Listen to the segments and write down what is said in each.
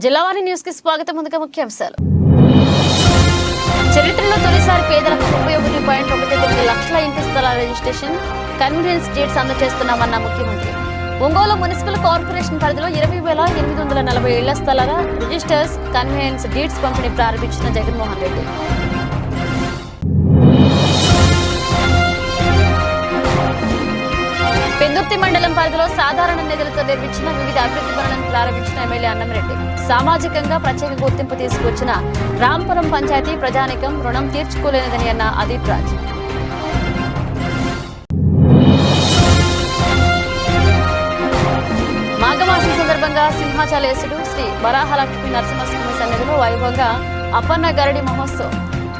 Jillavani news కి స్వాగతం. ముందుగా ముఖ్యాంశాలు. చరిత్రలో తొలిసారి పేదలకు 31.19 లక్షల ఇంటి స్థలాల రిజిస్ట్రేషన్ కన్వీనియన్స్ డీడ్స్ అందజేస్తున్నామన్న ముఖ్యమంత్రి. ఒంగోలు మున్సిపల్ కార్పొరేషన్ పరిధిలో 20,840 ఇళ్ల స్థలాల రిజిస్టర్స్ కన్వీనియన్స్ డీడ్స్ పంపిణీ ప్రారంభించిన జగన్మోహన్ రెడ్డి. పెందుర్తి మండలం పరిధిలో సాధారణ నిధులతో నిర్మించిన వివిధ అభివృద్ధి పనులను ప్రారంభించిన ఎమ్మెల్యే అన్నంరెడ్డి. సామాజికంగా ప్రత్యేక గుర్తింపు తీసుకొచ్చిన రాంపురం పంచాయతీ ప్రజానికం రుణం తీర్చుకోలేనిదని అన్న అదీప్ రాజ్. మాఘమాసం సందర్భంగా సింహాచలేశుడు శ్రీ వరాహలక్ష్మి నరసింహస్వామి సన్నిధిలో వైభవంగా అప్పన్న గరడి మహోత్సవం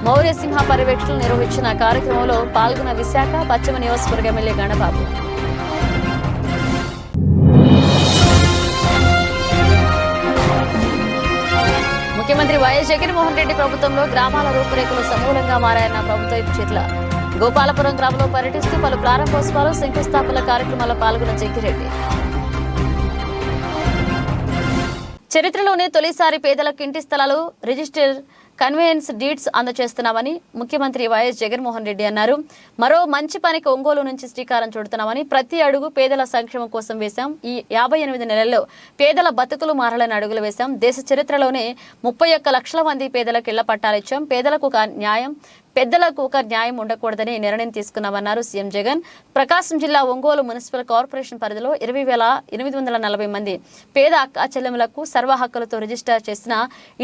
మౌర్య సింహ పర్యవేక్షణలు నిర్వహించిన కార్యక్రమంలో పాల్గొన్న విశాఖ పశ్చిమ నియోజకవర్గ ఎమ్మెల్యే గణబాబు. ముఖ్యమంత్రి వైఎస్ జగన్మోహన్ రెడ్డి ప్రభుత్వంలో గ్రామాల రూపురేఖలు సమూలంగా మారాయన్న ప్రభుత్వ చర్యల. గోపాలపురం గ్రామంలో పర్యటిస్తూ పలు ప్రారంభోత్సవాలు శంకుస్థాపన కార్యక్రమాల్లో పాల్గొన్న జగ్గిరెడ్డి. చరిత్రలోనే తొలిసారి పేదలకు ఇంటి స్థలాలు రిజిస్టర్ కన్వీనియన్స్ డీడ్స్ అందజేస్తున్నామని ముఖ్యమంత్రి వైఎస్ జగన్మోహన్ రెడ్డి అన్నారు. మరో మంచి పనికి ఒంగోలు నుంచి శ్రీకారం చుడుతున్నామని, ప్రతి అడుగు పేదల సంక్షేమం కోసం వేశాం. ఈ 58 నెలల్లో పేదల బతుకులు మారాలని అడుగులు వేశాం. దేశ చరిత్రలోనే 31 లక్షల మంది పేదలకు ఇళ్ల పట్టాలిచ్చాం. పెద్దలకు ఒక న్యాయం ఉండకూడదని నిర్ణయం తీసుకున్నామన్నారు సీఎం జగన్. ప్రకాశం జిల్లా ఒంగోలు మున్సిపల్ కార్పొరేషన్ పరిధిలో 20,840 మంది పేద అక్క చెల్లెములకు సర్వ హక్కులతో రిజిస్టర్ చేసిన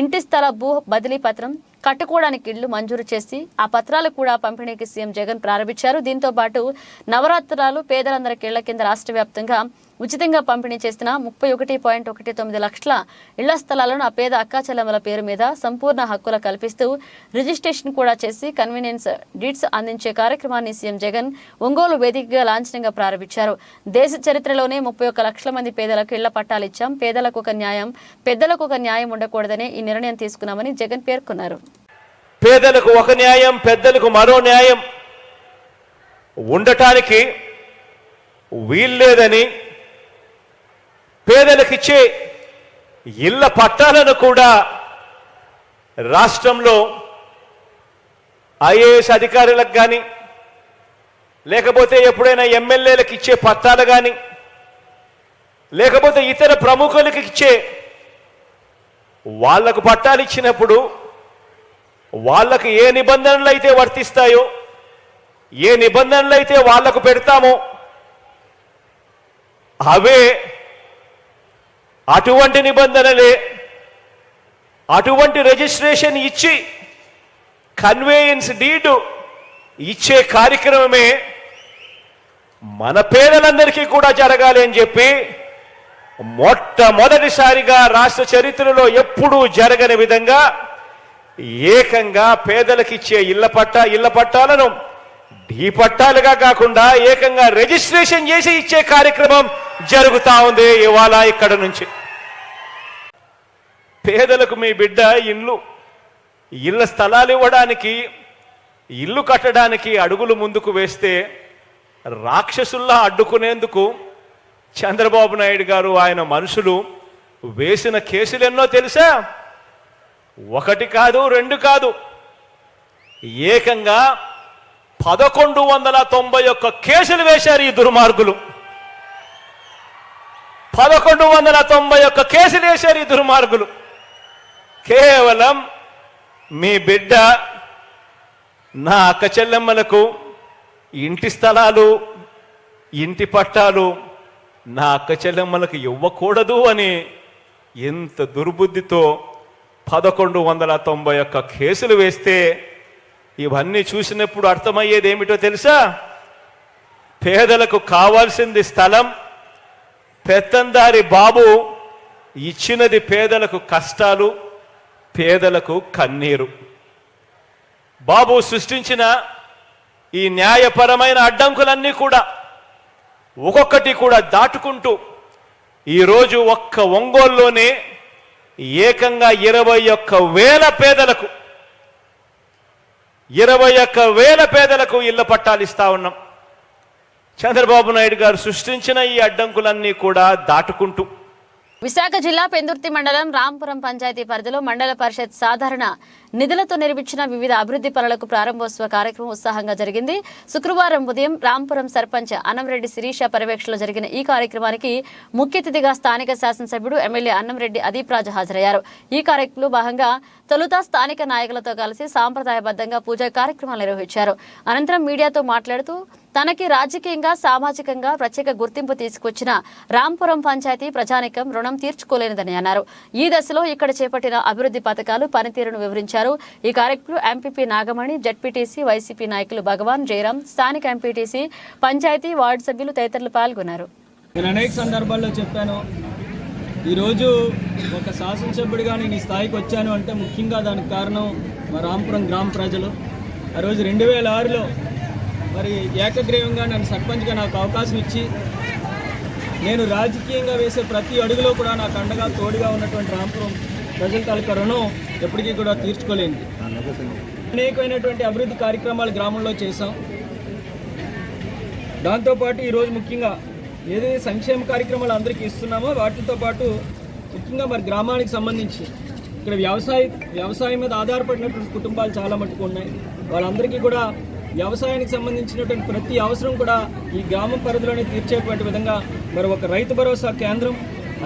ఇంటి స్థల భూ బదిలీ పత్రం కట్టుకోవడానికి ఇళ్లు మంజూరు చేసి ఆ పత్రాలు కూడా పంపిణీకి సీఎం జగన్ ప్రారంభించారు. దీంతో పాటు నవరాత్రాలు పేదలందరికీ ఇళ్ల కింద రాష్ట్ర వ్యాప్తంగా ఉచితంగా పంపిణీ చేసిన 31.19 లక్షల ఇళ్ల స్థలాలను ఆ పేద అక్కా చెల్లెమ్మల పేరు మీద సంపూర్ణ హక్కులు కల్పిస్తూ రిజిస్ట్రేషన్ కూడా చేసి కన్వీనియన్స్ డీడ్స్ అందించే కార్యక్రమాన్ని సీఎం జగన్ ఒంగోలు వేదికగా లాంఛనంగా ప్రారంభించారు. దేశ చరిత్రలోనే 31 లక్షల మంది పేదలకు ఇళ్ల పట్టాలు ఇచ్చాం. పెద్దలకు ఒక న్యాయం ఉండకూడదని ఈ నిర్ణయం తీసుకున్నామని జగన్ పేర్కొన్నారు. పేదలకు ఒక న్యాయం, పెద్దలకు మరో న్యాయం ఉండటానికి వీల్లేదని, పేదలకిచ్చే ఇళ్ల పట్టాలను కూడా రాష్ట్రంలో ఐఏఎస్ అధికారులకు కానీ, లేకపోతే ఎప్పుడైనా ఎమ్మెల్యేలకు ఇచ్చే పట్టాలు కానీ, లేకపోతే ఇతర ప్రముఖులకు ఇచ్చే వాళ్లకు పట్టాలు ఇచ్చినప్పుడు వాళ్లకు ఏ నిబంధనలు అయితే వర్తిస్తాయో, ఏ నిబంధనలు అయితే వాళ్లకు పెడతామో అవే, అటువంటి నిబంధనలే, అటువంటి రిజిస్ట్రేషన్ ఇచ్చి కన్వేయన్స్ డీడ్ ఇచ్చే కార్యక్రమమే మన పేదలందరికీ కూడా జరగాలి అని చెప్పి మొట్టమొదటిసారిగా రాష్ట్ర చరిత్రలో ఎప్పుడూ జరగని విధంగా ఏకంగా పేదలకిచ్చే ఇళ్ల పట్టాలను డీ పట్టాలుగా కాకుండా ఏకంగా రిజిస్ట్రేషన్ చేసి ఇచ్చే కార్యక్రమం జరుగుతా ఉంది ఇవాళ ఇక్కడ నుంచి. పేదలకు మీ బిడ్డ ఇళ్ల స్థలాలు ఇవ్వడానికి, ఇల్లు కట్టడానికి అడుగులు ముందుకు వేస్తే రాక్షసుల్లా అడ్డుకునేందుకు చంద్రబాబు నాయుడు గారు ఆయన మనుషులు వేసిన కేసులెన్నో తెలుసా? 1 కాదు, 2 కాదు, ఏకంగా 1191 కేసులు వేశారు ఈ దుర్మార్గులు. 1191 కేసులు వేశారు ఈ దుర్మార్గులు. కేవలం మీ బిడ్డ నా అక్క చెల్లెమ్మలకు ఇంటి స్థలాలు, ఇంటి పట్టాలు నా అక్క చెల్లెమ్మలకు ఇవ్వకూడదు అని ఎంత దుర్బుద్ధితో 1191 కేసులు వేస్తే, ఇవన్నీ చూసినప్పుడు అర్థమయ్యేది ఏమిటో తెలుసా? పేదలకు కావాల్సింది స్థలం, పెత్తందారి బాబు ఇచ్చినది పేదలకు కష్టాలు, పేదలకు కన్నీరు. బాబు సృష్టించిన ఈ న్యాయపరమైన అడ్డంకులన్నీ కూడా ఒక్కొక్కటి కూడా దాటుకుంటూ ఈరోజు ఒక్క ఒంగోలులోనే ఏకంగా 21,000 పేదలకు ఇళ్ల పట్టాలు ఇస్తా ఉన్నాం. చంద్రబాబు నాయుడు గారు సృష్టించిన ఈ అడ్డంకులన్నీ కూడా దాటుకుంటూ విశాఖ జిల్లా పెందుర్తి మండలం రాంపురం పంచాయతీ పరిధిలో మండల పరిషత్ సాధారణ నిధులతో నిర్మించిన వివిధ అభివృద్ధి పనులకు ప్రారంభోత్సవ కార్యక్రమం ఉత్సాహంగా జరిగింది. శుక్రవారం ఉదయం రాంపురం సర్పంచ్ అన్నంరెడ్డి శిరీష పర్యవేక్షణలో జరిగిన ఈ కార్యక్రమానికి ముఖ్య అతిథిగా స్థానిక శాసనసభ్యుడు ఎమ్మెల్యే అన్నంరెడ్డి అదీప్ రాజు హాజరయ్యారు. ఈ కార్యక్రమంలో భాగంగా తొలుత స్థానిక నాయకులతో కలిసి సాంప్రదాయబద్ధంగా పూజా కార్యక్రమాలు నిర్వహించారు. అనంతరం మీడియాతో మాట్లాడుతూ తనకి రాజకీయంగా సామాజికంగా ప్రత్యేక గుర్తింపు తీసుకొచ్చిన రాంపురం పంచాయతీ ప్రజానికం రుణం తీర్చుకోలేనిదని అన్నారు. ఈ దశలో ఇక్కడ చేపట్టిన అభివృద్ధి పథకాలు పనితీరును వివరించారు. ఈ కార్యక్రమంలో ఎంపీపీ నాగమణి, జడ్పీటీసీ, వైసీపీ నాయకులు భగవాన్, జయరాం, స్థానిక ఎంపీటీసీ, పంచాయతీ వార్డు సభ్యులు తదితరులు పాల్గొన్నారు. నేను అనేక సందర్భాల్లో చెప్పాను, ఈరోజు ఒక శాసనసభ్యుడిగా నేను ఈ స్థాయికి వచ్చాను అంటే ముఖ్యంగా దానికి కారణం మా రాంపురం గ్రామ ప్రజలు. ఆ రోజు 2006లో మరి ఏకగ్రీవంగా నన్ను సర్పంచ్గా నాకు అవకాశం ఇచ్చి నేను రాజకీయంగా వేసే ప్రతి అడుగులో కూడా నాకు అండగా తోడుగా ఉన్నటువంటి రాంపురం ప్రజల తాలూకా రుణం ఎప్పటికీ కూడా తీర్చుకోలేంది. అనేకమైనటువంటి అభివృద్ధి కార్యక్రమాలు గ్రామంలో చేశాం. దాంతోపాటు ఈరోజు ముఖ్యంగా ఏదైతే సంక్షేమ కార్యక్రమాలు అందరికీ ఇస్తున్నామో వాటితో పాటు ముఖ్యంగా మరి గ్రామానికి సంబంధించి ఇక్కడ వ్యవసాయం మీద ఆధారపడినటువంటి కుటుంబాలు చాలా మట్టుకు ఉన్నాయి. వాళ్ళందరికీ కూడా వ్యవసాయానికి సంబంధించినటువంటి ప్రతి అవసరం కూడా ఈ గ్రామం పరిధిలోనే తీర్చేటువంటి విధంగా మరి ఒక రైతు భరోసా కేంద్రం,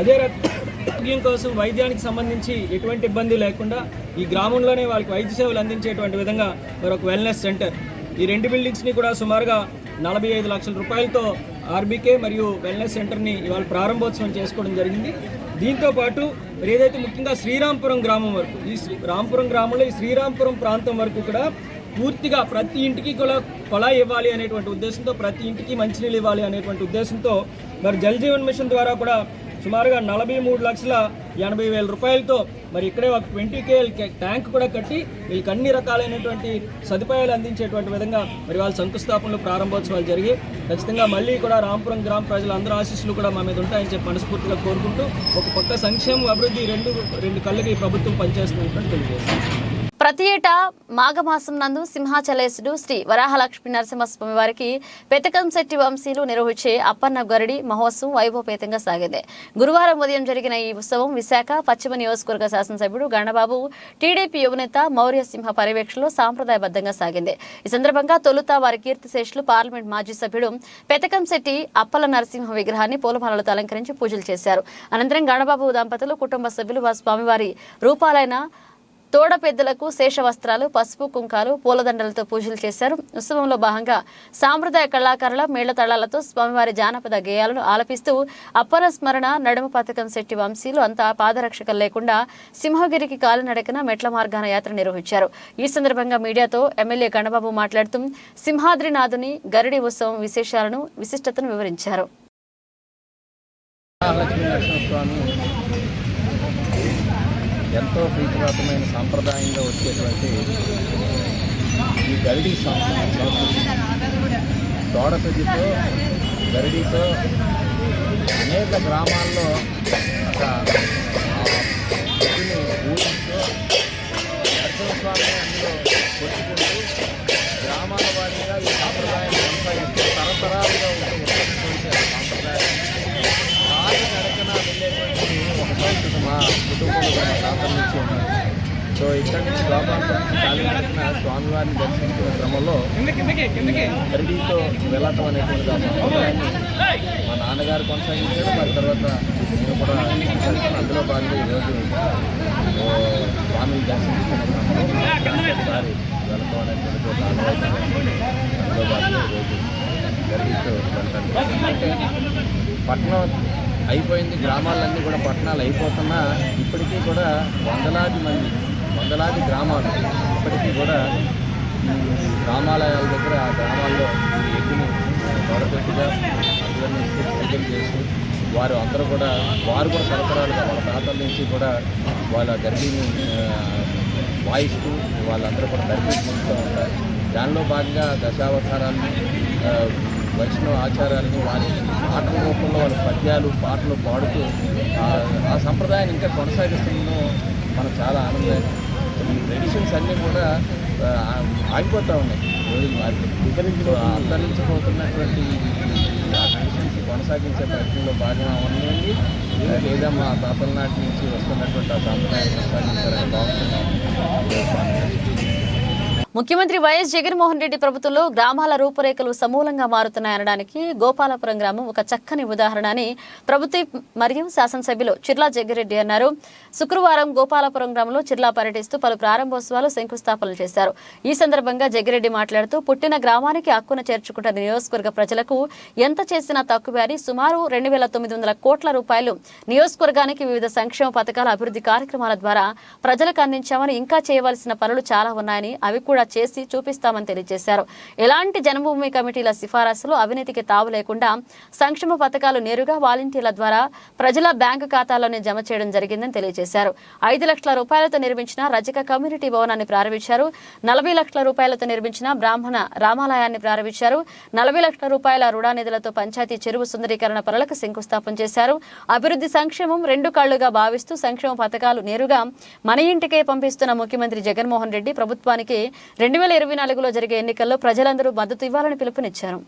అదే ఆరోగ్యం కోసం వైద్యానికి సంబంధించి ఎటువంటి ఇబ్బంది లేకుండా ఈ గ్రామంలోనే వాళ్ళకి వైద్య సేవలు అందించేటువంటి విధంగా మరి ఒక వెల్నెస్ సెంటర్, ఈ 2 బిల్డింగ్స్ని కూడా సుమారుగా 45 లక్షల రూపాయలతో ఆర్బీకే మరియు వెల్నెస్ సెంటర్ని ఇవాళ ప్రారంభోత్సవం చేసుకోవడం జరిగింది. దీంతోపాటు మరి ఏదైతే ముఖ్యంగా శ్రీరాంపురం గ్రామం వరకు రాంపురం గ్రామంలో ఈ శ్రీరాంపురం ప్రాంతం వరకు కూడా పూర్తిగా ప్రతి ఇంటికి కూడా కొళాయి ఇవ్వాలి అనేటువంటి ఉద్దేశంతో, ప్రతి ఇంటికి మంచినీళ్ళు ఇవ్వాలి అనేటువంటి ఉద్దేశంతో మరి జల్ జీవన్ మిషన్ ద్వారా కూడా సుమారుగా 43,80,000 రూపాయలతో మరి ఇక్కడే ఒక 20 KL ట్యాంక్ కూడా కట్టి వీళ్ళకి అన్ని రకాలైనటువంటి సదుపాయాలు అందించేటువంటి విధంగా మరి వాళ్ళ శంకుస్థాపనలు ప్రారంభోత్సవాలు జరిగి ఖచ్చితంగా మళ్ళీ కూడా రాంపురం గ్రామ ప్రజల అందరూ ఆశీస్సులు కూడా మా మీద ఉంటాయని చెప్పి మనస్ఫూర్తిగా కోరుకుంటూ ఒక పక్క సంక్షేమం, అభివృద్ధి రెండు కళ్ళకి ఈ ప్రభుత్వం పనిచేస్తున్నట్టు తెలియజేస్తుంది. ప్రతి ఏటా మాఘమాసం నందు సింహాచలేశుడు శ్రీ వరాహలక్ష్మీ నరసింహస్వామి వారికి పెతకంశెట్టి వంశీలు నిర్వహించే అప్పన్న గరుడి మహోత్సవం వైభవపేతంగా సాగింది. గురువారం ఉదయం జరిగిన ఈ ఉత్సవం విశాఖ పశ్చిమ నియోజకవర్గ శాసనసభ్యుడు గణబాబు, టీడీపీ యువనేత మౌర్య సింహ పర్యవేక్షణలో సాంప్రదాయబద్ధంగా సాగింది. ఈ సందర్భంగా తొలుత వారి కీర్తిశేషులు పార్లమెంట్ మాజీ సభ్యుడు పెతకంశెట్టి అప్పల నరసింహ విగ్రహాన్ని పూలమాలలతో అలంకరించి పూజలు చేశారు. అనంతరం గణబాబు దంపతులు, కుటుంబ సభ్యులు స్వామివారి రూపాలైన తోడ పెద్దలకు శేష వస్త్రాలు, పసుపు, కుంకాలు, పూలదండలతో పూజలు చేశారు. ఉత్సవంలో భాగంగా సాంప్రదాయ కళాకారుల మేళతాళాలతో స్వామివారి జానపద గేయాలను ఆలపిస్తూ అప్పర స్మరణ నడుమ పథకం శెట్టి వంశీలు అంతా పాదరక్షకలు లేకుండా సింహగిరికి కాలినడకన మెట్ల మార్గాన యాత్ర నిర్వహించారు. ఈ సందర్భంగా మీడియాతో ఎమ్మెల్యే గణబాబు మాట్లాడుతూ సింహాద్రినాథుని గరుడి ఉత్సవం విశేషాలను, విశిష్టతను వివరించారు. ఎంతో ప్రీతిపాతమైన సాంప్రదాయంగా వచ్చేటువంటి ఈ గరిడీ సంస్కృతి తోడపెద్దితో గరిడీతో అనేక గ్రామాల్లో ఒక ఊరితో నరసింహస్వామిని అందులో కొట్టుకుంటూ గ్రామాల వారీగా ఈ సాంప్రదాయాన్ని కొనసాగిస్తూ తరతరాలుగా ఉన్నటువంటి సాంప్రదాయం నడకన వెళ్ళేటువంటి ఒక సంస్కృతి మా కుటుంబంలో శాతం నుంచి ఉన్నారు. సో ఇక్కడి నుంచి గోపాలపురం కాలినడకన స్వామివారిని దర్శించిన క్రమంలో గరిడీతో వెళ్ళటం అనేటువంటి సాంప్రదాయాన్ని మా నాన్నగారు కొనసాగించారు. మరి తర్వాత నేను కూడా అందులో భాగంగా ఈరోజు స్వామిని దర్శించుకునే క్రమంలో ఒకసారి వెళ్ళటం అనేటువంటి ఒక అనుభవం అందులో భాగంగా ఈరోజు గరిడీతో వెళ్ళటం. పట్టణం అయిపోయింది, గ్రామాలన్నీ కూడా పట్టణాలు అయిపోతున్నా ఇప్పటికీ కూడా వందలాది గ్రామాలు ఇప్పటికీ కూడా రామాలయాల దగ్గర ఆ గ్రామాల్లో ఈ ఎద్దుని తోడపెట్టిగా అందరినీ పూజలు చేసి వారు కూడా తరతరాలుగా వాళ్ళ తాతల నుంచి కూడా వాళ్ళ గర్భిణిని వాయిస్తూ వాళ్ళందరూ కూడా దర్శించుకుంటూ ఉంటారు. దానిలో భాగంగా దశావతారాన్ని, వైష్ణవ ఆచారాలని వారి ఆటల రూపంలో వాళ్ళ పద్యాలు, పాటలు పాడుతూ ఆ సంప్రదాయాన్ని ఇంకా కొనసాగిస్తుందో మనకు చాలా ఆనందం. ఈ ట్రెడిషన్స్ అన్నీ కూడా ఆగిపోతూ ఉన్నాయి. రోజులు అంతరించిపోతున్నటువంటి ఆ కండిషన్స్ కొనసాగించే ప్రయత్నంలో భాగంగా ఉన్నాయండి. లేదా మా తాతల నాటి నుంచి వస్తున్నటువంటి ఆ సాంప్రదాయాన్ని కొనసాగించాలని భావిస్తున్నాం. ముఖ్యమంత్రి వైఎస్ జగన్మోహన్ రెడ్డి ప్రభుత్వంలో గ్రామాల రూపురేఖలు సమూలంగా మారుతున్నాయనడానికి గోపాలపురం గ్రామం ఒక చక్కని ఉదాహరణ అని ప్రభుత్వ మరియు శాసనసభ్యులు చిర్లా జగ్గిరెడ్డి అన్నారు. శుక్రవారం గోపాలపురం గ్రామంలో చిర్లా పర్యటిస్తూ పలు ప్రారంభోత్సవాలు శంకుస్థాపనలు చేశారు. ఈ సందర్భంగా జగ్గిరెడ్డి మాట్లాడుతూ పుట్టిన గ్రామానికి హక్కున చేర్చుకుంటున్న నియోజకవర్గ ప్రజలకు ఎంత చేసినా తక్కువే అని సుమారు 2,900 కోట్ల రూపాయలు నియోజకవర్గానికి వివిధ సంక్షేమ పథకాల అభివృద్ధి కార్యక్రమాల ద్వారా ప్రజలకు అందించామని, ఇంకా చేయవలసిన పనులు చాలా ఉన్నాయని, అవి కూడా చేసి చూపిస్తామని తెలియజేశారు. ఎలాంటి జన్మభూమి కమిటీల సిఫారసులు, అవినీతికి తావు లేకుండా సంక్షేమ పథకాలు నేరుగా వాలంటీర్ల ద్వారా ప్రజల బ్యాంకు ఖాతాల్లోనే జమ చేయడం జరిగిందని తెలియజేశారు. 5 లక్షల రూపాయలతో నిర్మించిన రజక కమ్యూనిటీ భవనాన్ని ప్రారంభించారు. 40 లక్షల రూపాయలతో నిర్మించిన బ్రాహ్మణ రామాలయాన్ని ప్రారంభించారు. 40 లక్షల రూపాయల రుణా నిధులతో పంచాయతీ చెరువు సుందరీకరణ పనులకు శంకుస్థాపన చేశారు. అభివృద్ధి సంక్షేమం 2 కళ్లుగా భావిస్తూ సంక్షేమ పథకాలు నేరుగా మన ఇంటికే పంపిస్తున్న ముఖ్యమంత్రి జగన్మోహన్ రెడ్డి ప్రభుత్వానికి 2024లో జరిగే ఎన్నికల్లో ప్రజలందరూ మద్దతు ఇవ్వాలని పిలుపునిచ్చారు.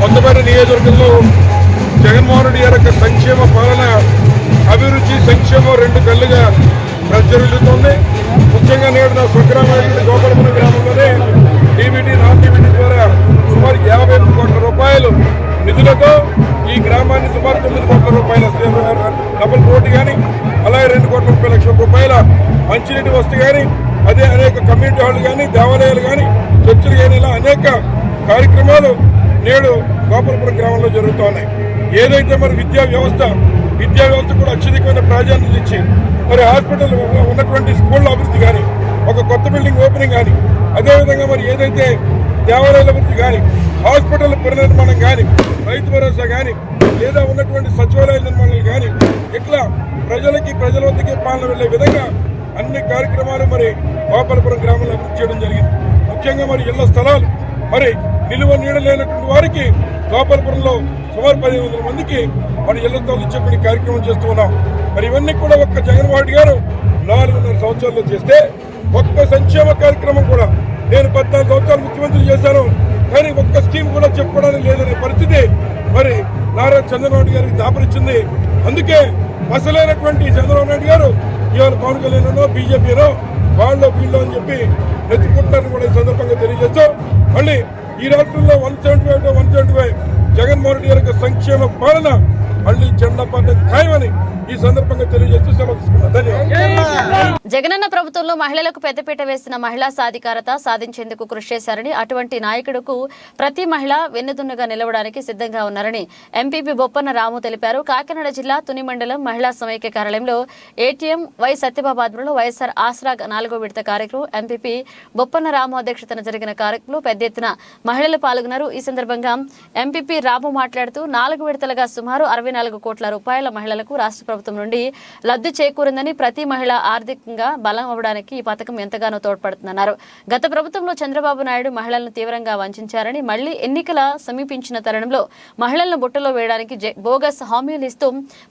కొత్తపేట నియోజకవర్గంలో జగన్మోహన్ రెడ్డి గారి సంక్షేమ పాలన, అభివృద్ధి, సంక్షేమం 2 కళ్ళుగా ప్రచురిల్లుతోంది. ముఖ్యంగా నేడు నా స్వగ్రామైనటువంటి గోపాలపురం గ్రామంలోనే డీబీటీ, నాన్ డీబీటీ ద్వారా సుమారు 58 కోట్ల రూపాయలు నిధులతో ఈ గ్రామాన్ని సుమారు 9 కోట్ల రూపాయల డబుల్ రోడ్డు కానీ, అలాగే 2,30 లక్షల రూపాయల మంచినీటి వసతి కానీ, అదే అనేక కమ్యూనిటీ హాళ్ళు కానీ, దేవాలయాలు కానీ, చర్చిలు కానీ, ఇలా అనేక కార్యక్రమాలు నేడు గోపాలపురం గ్రామంలో జరుగుతూ ఉన్నాయి. ఏదైతే మరి విద్యా వ్యవస్థ కూడా అత్యధికమైన ప్రాధాన్యత ఇచ్చి మరి హాస్పిటల్ ఉన్నటువంటి స్కూళ్ళ అభివృద్ధి కానీ, ఒక కొత్త బిల్డింగ్ ఓపెనింగ్ కానీ, అదేవిధంగా మరి ఏదైతే దేవాలయాల అభివృద్ధి కానీ, హాస్పిటల్ పునర్నిర్మాణం కానీ, రైతు భరోసా కానీ, లేదా ఉన్నటువంటి సచివాలయ నిర్మాణాలు కానీ, ఇట్లా ప్రజల వద్దకే పాలన వెళ్లే విధంగా అన్ని కార్యక్రమాలు మరి గోపాలపురం గ్రామంలో అభివృద్ధి చేయడం జరిగింది. ముఖ్యంగా మరి ఇళ్ల స్థలాలు మరి నిలువ నీడ లేనటువంటి వారికి గోపాలపురంలో సుమారు 1500 మందికి మరి ఇళ్ల స్థలాలు ఇచ్చేటువంటి కార్యక్రమం చేస్తూ ఉన్నాం. మరి ఇవన్నీ కూడా ఒక్క జగన్మోహన్ రెడ్డి గారు 4.5 సంవత్సరాల్లో చేస్తే, ఒక్క సంక్షేమ కార్యక్రమం కూడా నేను 14 సంవత్సరాలు ముఖ్యమంత్రి చేశాను కానీ ఒక్క స్కీమ్ కూడా చెప్పుకోవడానికి లేదనే పరిస్థితి మరి నారా చంద్రబాబు నాయుడు గారికి దాపరిచ్చింది. అందుకే అసలైనటువంటి చంద్రబాబు నాయుడు గారు ఇవాళ పవన్ కళ్యాణ్ బీజేపీనో వాళ్ళు వీళ్ళు అని చెప్పి నెత్తుకుంటారని కూడా ఈ సందర్భంగా తెలియజేస్తూ, మళ్ళీ ఈ రాష్ట్రంలో 175 జగన్మోహన్ రెడ్డి గారి సంక్షేమ పాలన మళ్ళీ జెండా పార్టీ ఖాయమని ఈ సందర్భంగా తెలియజేస్తూ సెలవు తీసుకున్నాను. ధన్యవాదాలు. జగనన్న ప్రభుత్వంలో మహిళలకు పెద్దపీట వేసిన మహిళా సాధికారత సాధించేందుకు కృషి చేశారని, అటువంటి నాయకుడుకు ప్రతి మహిళ వెన్నుదున్నుగా నిలవడానికి సిద్ధంగా ఉన్నారని ఎంపీపీ బొప్పన్న రాము తెలిపారు. కాకినాడ జిల్లా తుని మండలం మహిళా సమైక్య కార్యాలయంలో ఏటీఎం వై సత్యబాబు ఆధ్వర్యంలో వైఎస్ఆర్ ఆసరా 4వ విడత కార్యక్రమం ఎంపీపీ బొప్పన్న రాము అధ్యక్షతన జరిగిన కార్యక్రమంలో పెద్ద ఎత్తున మహిళలు పాల్గొన్నారు. ఈ సందర్భంగా ఎంపీపీ రాము మాట్లాడుతూ 4 విడతలుగా సుమారు 64 కోట్ల రూపాయల మహిళలకు రాష్ట్ర ప్రభుత్వం నుండి లబ్ధి చేకూరిందని, ప్రతి మహిళ ఆర్థికంగా బలం అవ్వడానికి ఈ పథకం ఎంతగానో తోడ్పడుతుందన్నారు. గత ప్రభుత్వంలో చంద్రబాబు నాయుడు మహిళలను తీవ్రంగా వంచారని, మళ్లీ ఎన్నికల సమీపించిన తరుణంలో మహిళలను బుట్టలో వేయడానికి బోగస్ హామీలు ఇస్తూ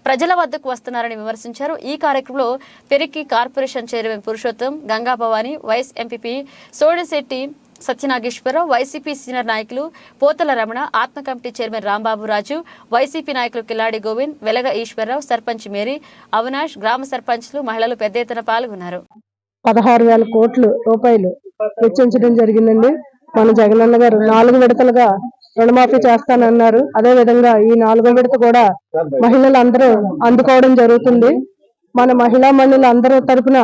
ప్రజల వద్దకు వస్తున్నారని విమర్శించారు. ఈ కార్యక్రమంలో పెరికి corporation chairman Purushottam, Ganga Bhavani, vice MPP Sodisetti Satyanageswararao, YCP senior నాయకులు Pothala Ramana, ATMA committee chairman Rambabu Raju, YCP నాయకులు కిల్లాడి గోవింద్, వెలగ ఈశ్వరరావు, సర్పంచ్ మేరీ, అవినాష్, గ్రామ సర్పంచ్లు, మహిళలు పెద్ద ఎత్తున పాల్గొన్నారు. 16,000 కోట్ల రూపాయలు వెచ్చించడం జరిగిందండి. మన జగనన్న గారు 4 విడతలుగా రుణమాఫీ చేస్తానన్నారు. అదే విధంగా ఈ 4వ విడత కూడా మహిళలందరూ అందుకోవడం జరుగుతుంది. మన మహిళా మండలి తరపున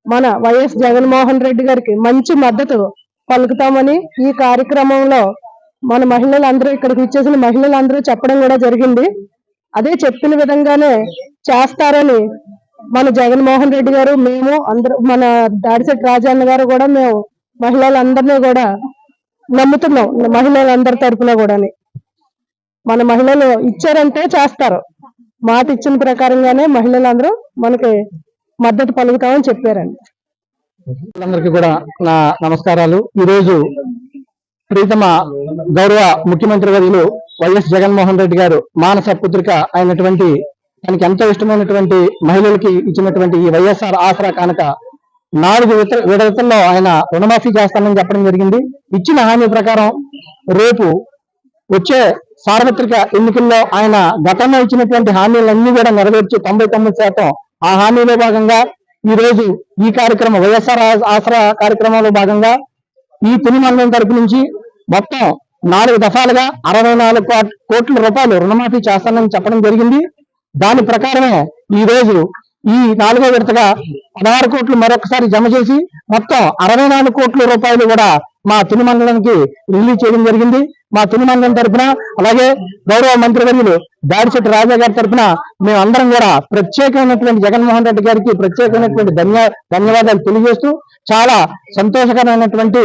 మన వైఎస్ జగన్మోహన్ రెడ్డి గారికి మంచి మద్దతు పలుకుతామని ఈ కార్యక్రమంలో మన మహిళలందరూ, ఇక్కడికి ఇచ్చేసిన మహిళలందరూ చెప్పడం కూడా జరిగింది. అదే చెప్పిన విధంగానే చేస్తారని మన జగన్మోహన్ రెడ్డి గారు, మేము అందరూ, మన దాడిశెట్టి రాజన్న గారు కూడా మేము మహిళలందరినీ కూడా నమ్ముతున్నాం. మహిళలందరి తరపున కూడా మన మహిళలు ఇచ్చారంటే చేస్తారు. మాట ఇచ్చిన ప్రకారంగానే మహిళలందరూ మనకి మద్దతు పలుకుతామని చెప్పారండి. అందరికీ కూడా నా నమస్కారాలు. ఈరోజు ప్రీతమ గౌరవ ముఖ్యమంత్రి వర్యులు వైఎస్ జగన్మోహన్ రెడ్డి గారు మానస పుత్రిక అయినటువంటి, తనకి ఎంతో ఇష్టమైనటువంటి మహిళలకి ఇచ్చినటువంటి ఈ వైఎస్ఆర్ ఆసరా కానుక 4 విడతల్లో ఆయన రుణమాఫీ చేస్తానని చెప్పడం జరిగింది. ఇచ్చిన హామీ ప్రకారం రేపు వచ్చే సార్వత్రిక ఎన్నికల్లో ఆయన గతంలో ఇచ్చినటువంటి హామీలన్నీ కూడా నెరవేర్చి 99% ఆ హామీలో భాగంగా ఈ రోజు ఈ కార్యక్రమం వైఎస్ఆర్ ఆసరా కార్యక్రమంలో భాగంగా ఈ తుని మండలం తరపు నుంచి మొత్తం 4 దఫాలుగా 64 కోట్ల రూపాయలు రుణమాఫీ చేస్తానని చెప్పడం జరిగింది. దాని ప్రకారమే ఈ రోజు ఈ 4వ విడతగా 16 కోట్లు మరొకసారి జమ చేసి మొత్తం 64 కోట్ల రూపాయలు కూడా మా తుని మండలానికి రిలీజ్ చేయడం జరిగింది. మా తుని మండలం తరఫున అలాగే గౌరవ మంత్రివర్యులు దాడిశెట్టి రాజా గారి తరఫున మేమందరం కూడా ప్రత్యేకమైనటువంటి జగన్మోహన్ రెడ్డి గారికి ప్రత్యేకమైనటువంటి ధన్యవాదాలు తెలియజేస్తూ చాలా సంతోషకరమైనటువంటి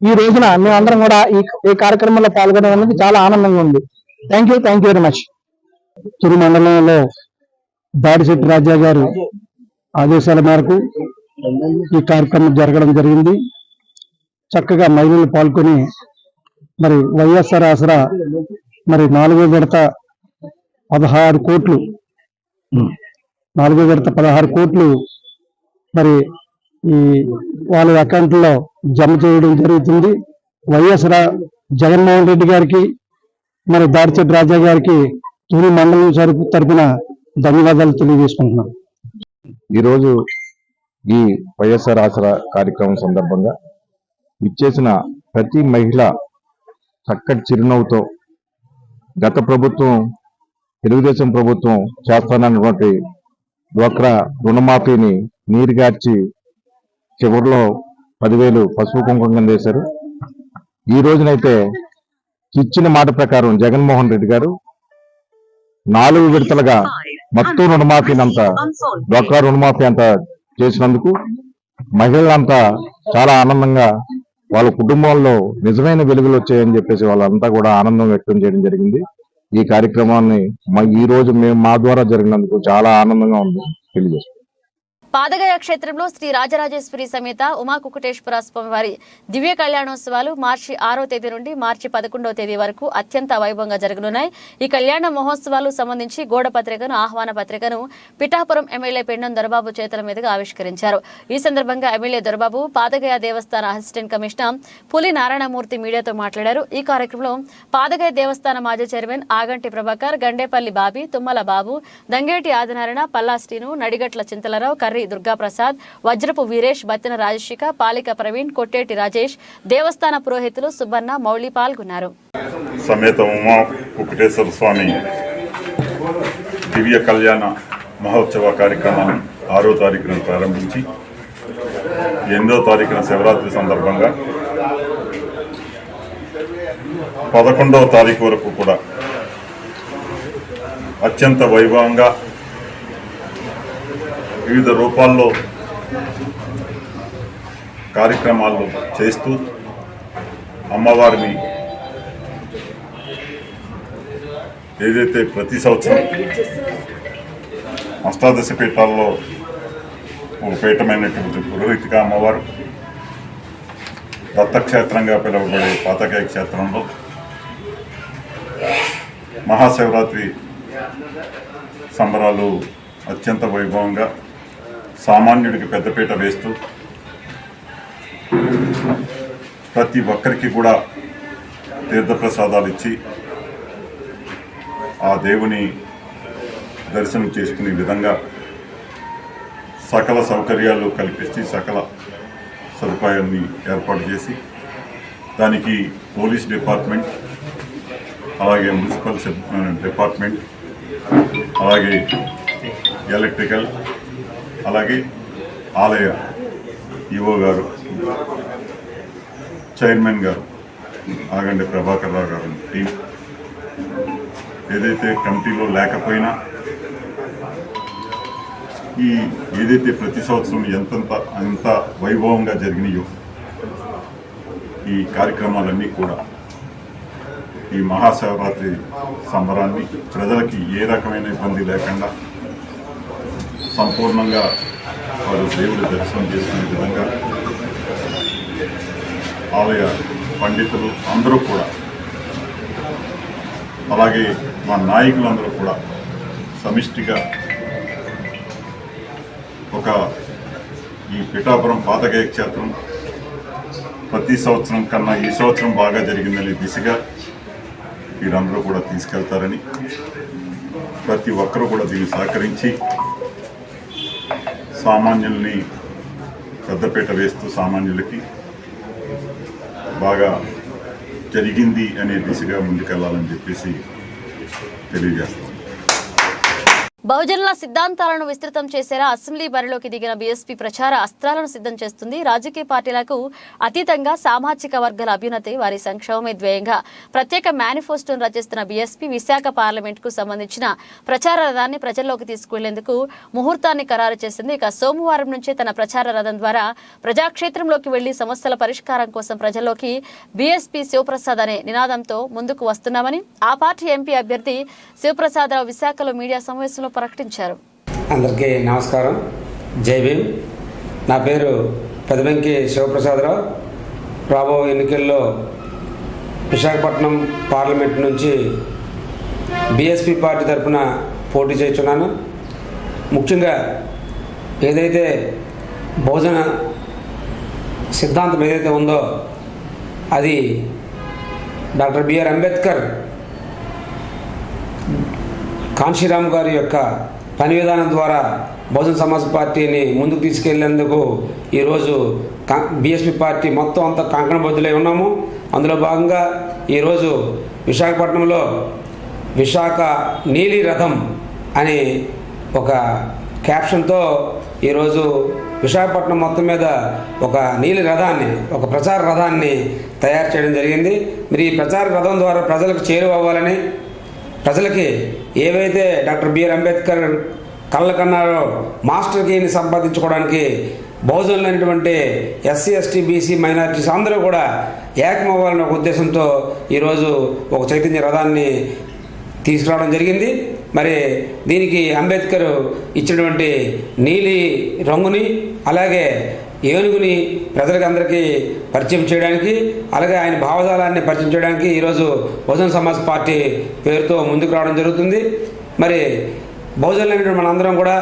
ఈ రోజున మేమందరం కూడా ఈ కార్యక్రమంలో పాల్గొనడం అనేది చాలా ఆనందంగా ఉంది. Thank you very much. Tuni మండలంలో దాడిశెట్టి రాజా గారు ఆదేశాల మేరకు ఈ కార్యక్రమం జరగడం జరిగింది. చక్కగా మహిళలు పాల్గొని మరి వైఎస్ఆర్ ఆసరా మరి 4వ విడత 16 కోట్లు 4వ విడత 16 కోట్లు మరి ఈ వాళ్ళ అకౌంట్లో జమ చేయడం జరుగుతుంది. వైఎస్ఆర్ జగన్మోహన్ రెడ్డి గారికి మరి దాడిశెట్టి రాజా గారికి తుని మండలం తరపున ధన్యవాదాలు తెలియజేసుకుంటున్నాం. ఈరోజు ఈ వైఎస్ఆర్ ఆసరా కార్యక్రమం సందర్భంగా ఇచ్చేసిన ప్రతి మహిళ చక్కటి చిరునవ్వుతో గత ప్రభుత్వం తెలుగుదేశం ప్రభుత్వం చేస్తానన్నటువంటి డ్వాక్రా రుణమాఫీని నీరుగార్చి చివరిలో 10,000 పసుపు కుంకుమ కింద వేశారు. ఈ రోజునైతే ఇచ్చిన మాట ప్రకారం జగన్మోహన్ రెడ్డి గారు 4 విడతలుగా మొత్తం రుణమాఫీని అంతా డ్వాక్రా రుణమాఫీ అంతా చేసినందుకు మహిళలంతా చాలా ఆనందంగా వాళ్ళ కుటుంబాల్లో నిజమైన వెలుగులు వచ్చాయని చెప్పేసి వాళ్ళంతా కూడా ఆనందం వ్యక్తం చేయడం జరిగింది. ఈ కార్యక్రమాన్ని ఈ రోజు మేము మా ద్వారా జరిగినందుకు చాలా ఆనందంగా ఉంది తెలియజేస్తాం. పాదగయ క్షేత్రంలో శ్రీ రాజరాజేశ్వరి సమేత ఉమా కుకుటేశ్వర స్వామి వారి దివ్య కళ్యాణోత్సవాలు మార్చి 6వ తేదీ నుండి మార్చి 11వ తేదీ వరకు అత్యంత వైభవంగా జరగనున్నాయి. ఈ కళ్యాణ మహోత్సవాలు సంబంధించి గోడ పత్రికను ఆహ్వాన పత్రికను పిఠాపురం ఎమ్మెల్యే పెండం దొరబాబు చేతుల మీదుగా ఆవిష్కరించారు. ఈ సందర్భంగా ఎమ్మెల్యే దొరబాబు పాదగయ దేవస్థాన అసిస్టెంట్ కమిషనర్ పులి నారాయణమూర్తి మీడియాతో మాట్లాడారు. ఈ కార్యక్రమంలో పాదగయ దేవస్థాన మాజీ చైర్మన్ ఆగంటి ప్రభాకర్, గండేపల్లి బాబి, తుమ్మల బాబు, దంగేటి ఆదినారాయణ, పల్లా శ్రీను, నడిగట్ల చింతలరావు, కర్రీ దుర్గాప్రసాద్, వజ్రపు వీరేష్, బత్తిన రాజశేఖ, పాలిక ప్రవీణ్, కొట్టేటి రాజేష్, దేవస్థాన పురోహితులు సుబ్బన్న, మౌళి పాల్గొన్నారు. సమేత ఉమా కుకుటేశ్వర స్వామి దివ్య కళ్యాణ మహోత్సవ కార్యక్రమాన్ని 6వ తారీఖున ప్రారంభించి 8వ తారీఖున శివరాత్రి సందర్భంగా 11వ తారీఖు వరకు కూడా అత్యంత వైభవంగా వివిధ రూపాల్లో కార్యక్రమాలు చేస్తూ అమ్మవారిని ఏదైతే ప్రతి సంవత్సరం అష్టాదశ పీఠాల్లో ఒక పీఠమైనటువంటి పురోహితిక అమ్మవారు దత్తక్షేత్రంగా పిలువబడే పాతకాయ క్షేత్రంలో మహాశివరాత్రి సంబరాలు అత్యంత వైభవంగా సామాన్యుడికి పెద్దపీట వేస్తూ ప్రతి ఒక్కరికి కూడా తీర్థప్రసాదాలు ఇచ్చి ఆ దేవుని దర్శనం చేసుకునే విధంగా సకల సౌకర్యాలు కల్పిస్తూ సకల సదుపాయాన్ని ఏర్పాటు చేసి దానికి పోలీస్ డిపార్ట్మెంట్, అలాగే మున్సిపల్ డిపార్ట్మెంట్, అలాగే ఎలక్ట్రికల్, అలాగే ఆలయ ఈవో గారు, చైర్మన్ గారు ఆగండి ప్రభాకర్ రావు గారు టీం ఏదైతే కమిటీలో లేకపోయినా ఏదైతే ప్రతి సంవత్సరం ఎంత వైభవంగా జరిగినాయో ఈ కార్యక్రమాలన్నీ కూడా ఈ మహాశివరాత్రి సంబరాన్ని ప్రజలకి ఏ రకమైన ఇబ్బంది లేకుండా సంపూర్ణంగా వారు దేవుడి దర్శనం చేసుకునే విధంగా ఆలయ పండితులు అందరూ కూడా, అలాగే మా నాయకులందరూ కూడా సమిష్టిగా ఒక ఈ పిఠాపురం పాతకాయ క్షేత్రం ప్రతి సంవత్సరం కన్నా ఈ సంవత్సరం బాగా జరిగిందనే దిశగా వీరందరూ కూడా తీసుకెళ్తారని, ప్రతి ఒక్కరూ కూడా దీన్ని సహకరించి సామాన్యుల్ని పెద్దపీట వేస్తూ సామాన్యులకి బాగా జరిగింది అనే దిశగా ముందుకెళ్లాలని చెప్పేసి తెలియజేస్తాం. బహుజనుల సిద్ధాంతాలను విస్తృతం చేసేలా అసెంబ్లీ బరిలోకి దిగిన బీఎస్పీ ప్రచార అస్త్రాలను సిద్ధం చేస్తుంది. రాజకీయ పార్టీలకు అతీతంగా సామాజిక వర్గాల అభ్యున్నతి, వారి సంక్షేమమే ధ్యేయంగా ప్రత్యేక మేనిఫెస్టోను రచిస్తున్న బీఎస్పీ విశాఖ పార్లమెంట్కు సంబంధించిన ప్రచార రథాన్ని ప్రజల్లోకి తీసుకువెళ్లేందుకు ముహూర్తాన్ని ఖరారు చేసింది. ఇక సోమవారం నుంచే తన ప్రచార రథం ద్వారా ప్రజాక్షేత్రంలోకి వెళ్లి సమస్యల పరిష్కారం కోసం ప్రజల్లోకి బీఎస్పీ శివప్రసాద్ అనే నినాదంతో ముందుకు వస్తున్నామని ఆ పార్టీ ఎంపీ అభ్యర్థి శివప్రసాదరావు విశాఖలో మీడియా సమావేశంలో ప్రకటించారు. అందరికీ నమస్కారం, జై భీమ్. నా పేరు పెదబెంకి శివప్రసాదరావు. రాబో ఎన్నికల్లో విశాఖపట్నం పార్లమెంట్ నుంచి బీఎస్పీ పార్టీ తరఫున పోటీ చేస్తున్నాను. ముఖ్యంగా ఏదైతే బహుజన సిద్ధాంతం ఏదైతే ఉందో అది డాక్టర్ బిఆర్ అంబేద్కర్ కాంశీరామ్ గారి యొక్క పని విధానం ద్వారా బహుజన సమాజ్ పార్టీని ముందుకు తీసుకెళ్లేందుకు ఈరోజు బీఎస్పీ పార్టీ మొత్తం అంతా కంకణబద్దులై ఉన్నాము. అందులో భాగంగా ఈరోజు విశాఖపట్నంలో విశాఖ నీలి రథం అనే ఒక క్యాప్షన్తో ఈరోజు విశాఖపట్నం మొత్తం మీద ఒక నీలి రథాన్ని, ఒక ప్రచార రథాన్ని తయారు చేయడం జరిగింది. మరి ఈ ప్రచార రథం ద్వారా ప్రజలకు చేరువవ్వాలని, ప్రజలకి ఏవైతే డాక్టర్ బిఆర్ అంబేద్కర్ కళ్ళ కన్నారో మాస్టర్ కీని సంపాదించుకోవడానికి బహుజనులైనటువంటి ఎస్సీ ఎస్టీ బీసీ మైనారిటీస్ అందరూ కూడా ఏకమవ్వాలనే ఒక ఉద్దేశంతో ఈరోజు ఒక చైతన్య రథాన్ని తీసుకురావడం జరిగింది. మరి దీనికి అంబేద్కర్ ఇచ్చినటువంటి నీలి రంగుని, అలాగే ఏనుగుని ప్రజలకు అందరికీ పరిచయం చేయడానికి, అలాగే ఆయన భావజాలాన్ని పరిచయం చేయడానికి ఈరోజు బహుజన సమాజ్ పార్టీ పేరుతో ముందుకు రావడం జరుగుతుంది. మరి బహుజనులైన మనందరం కూడా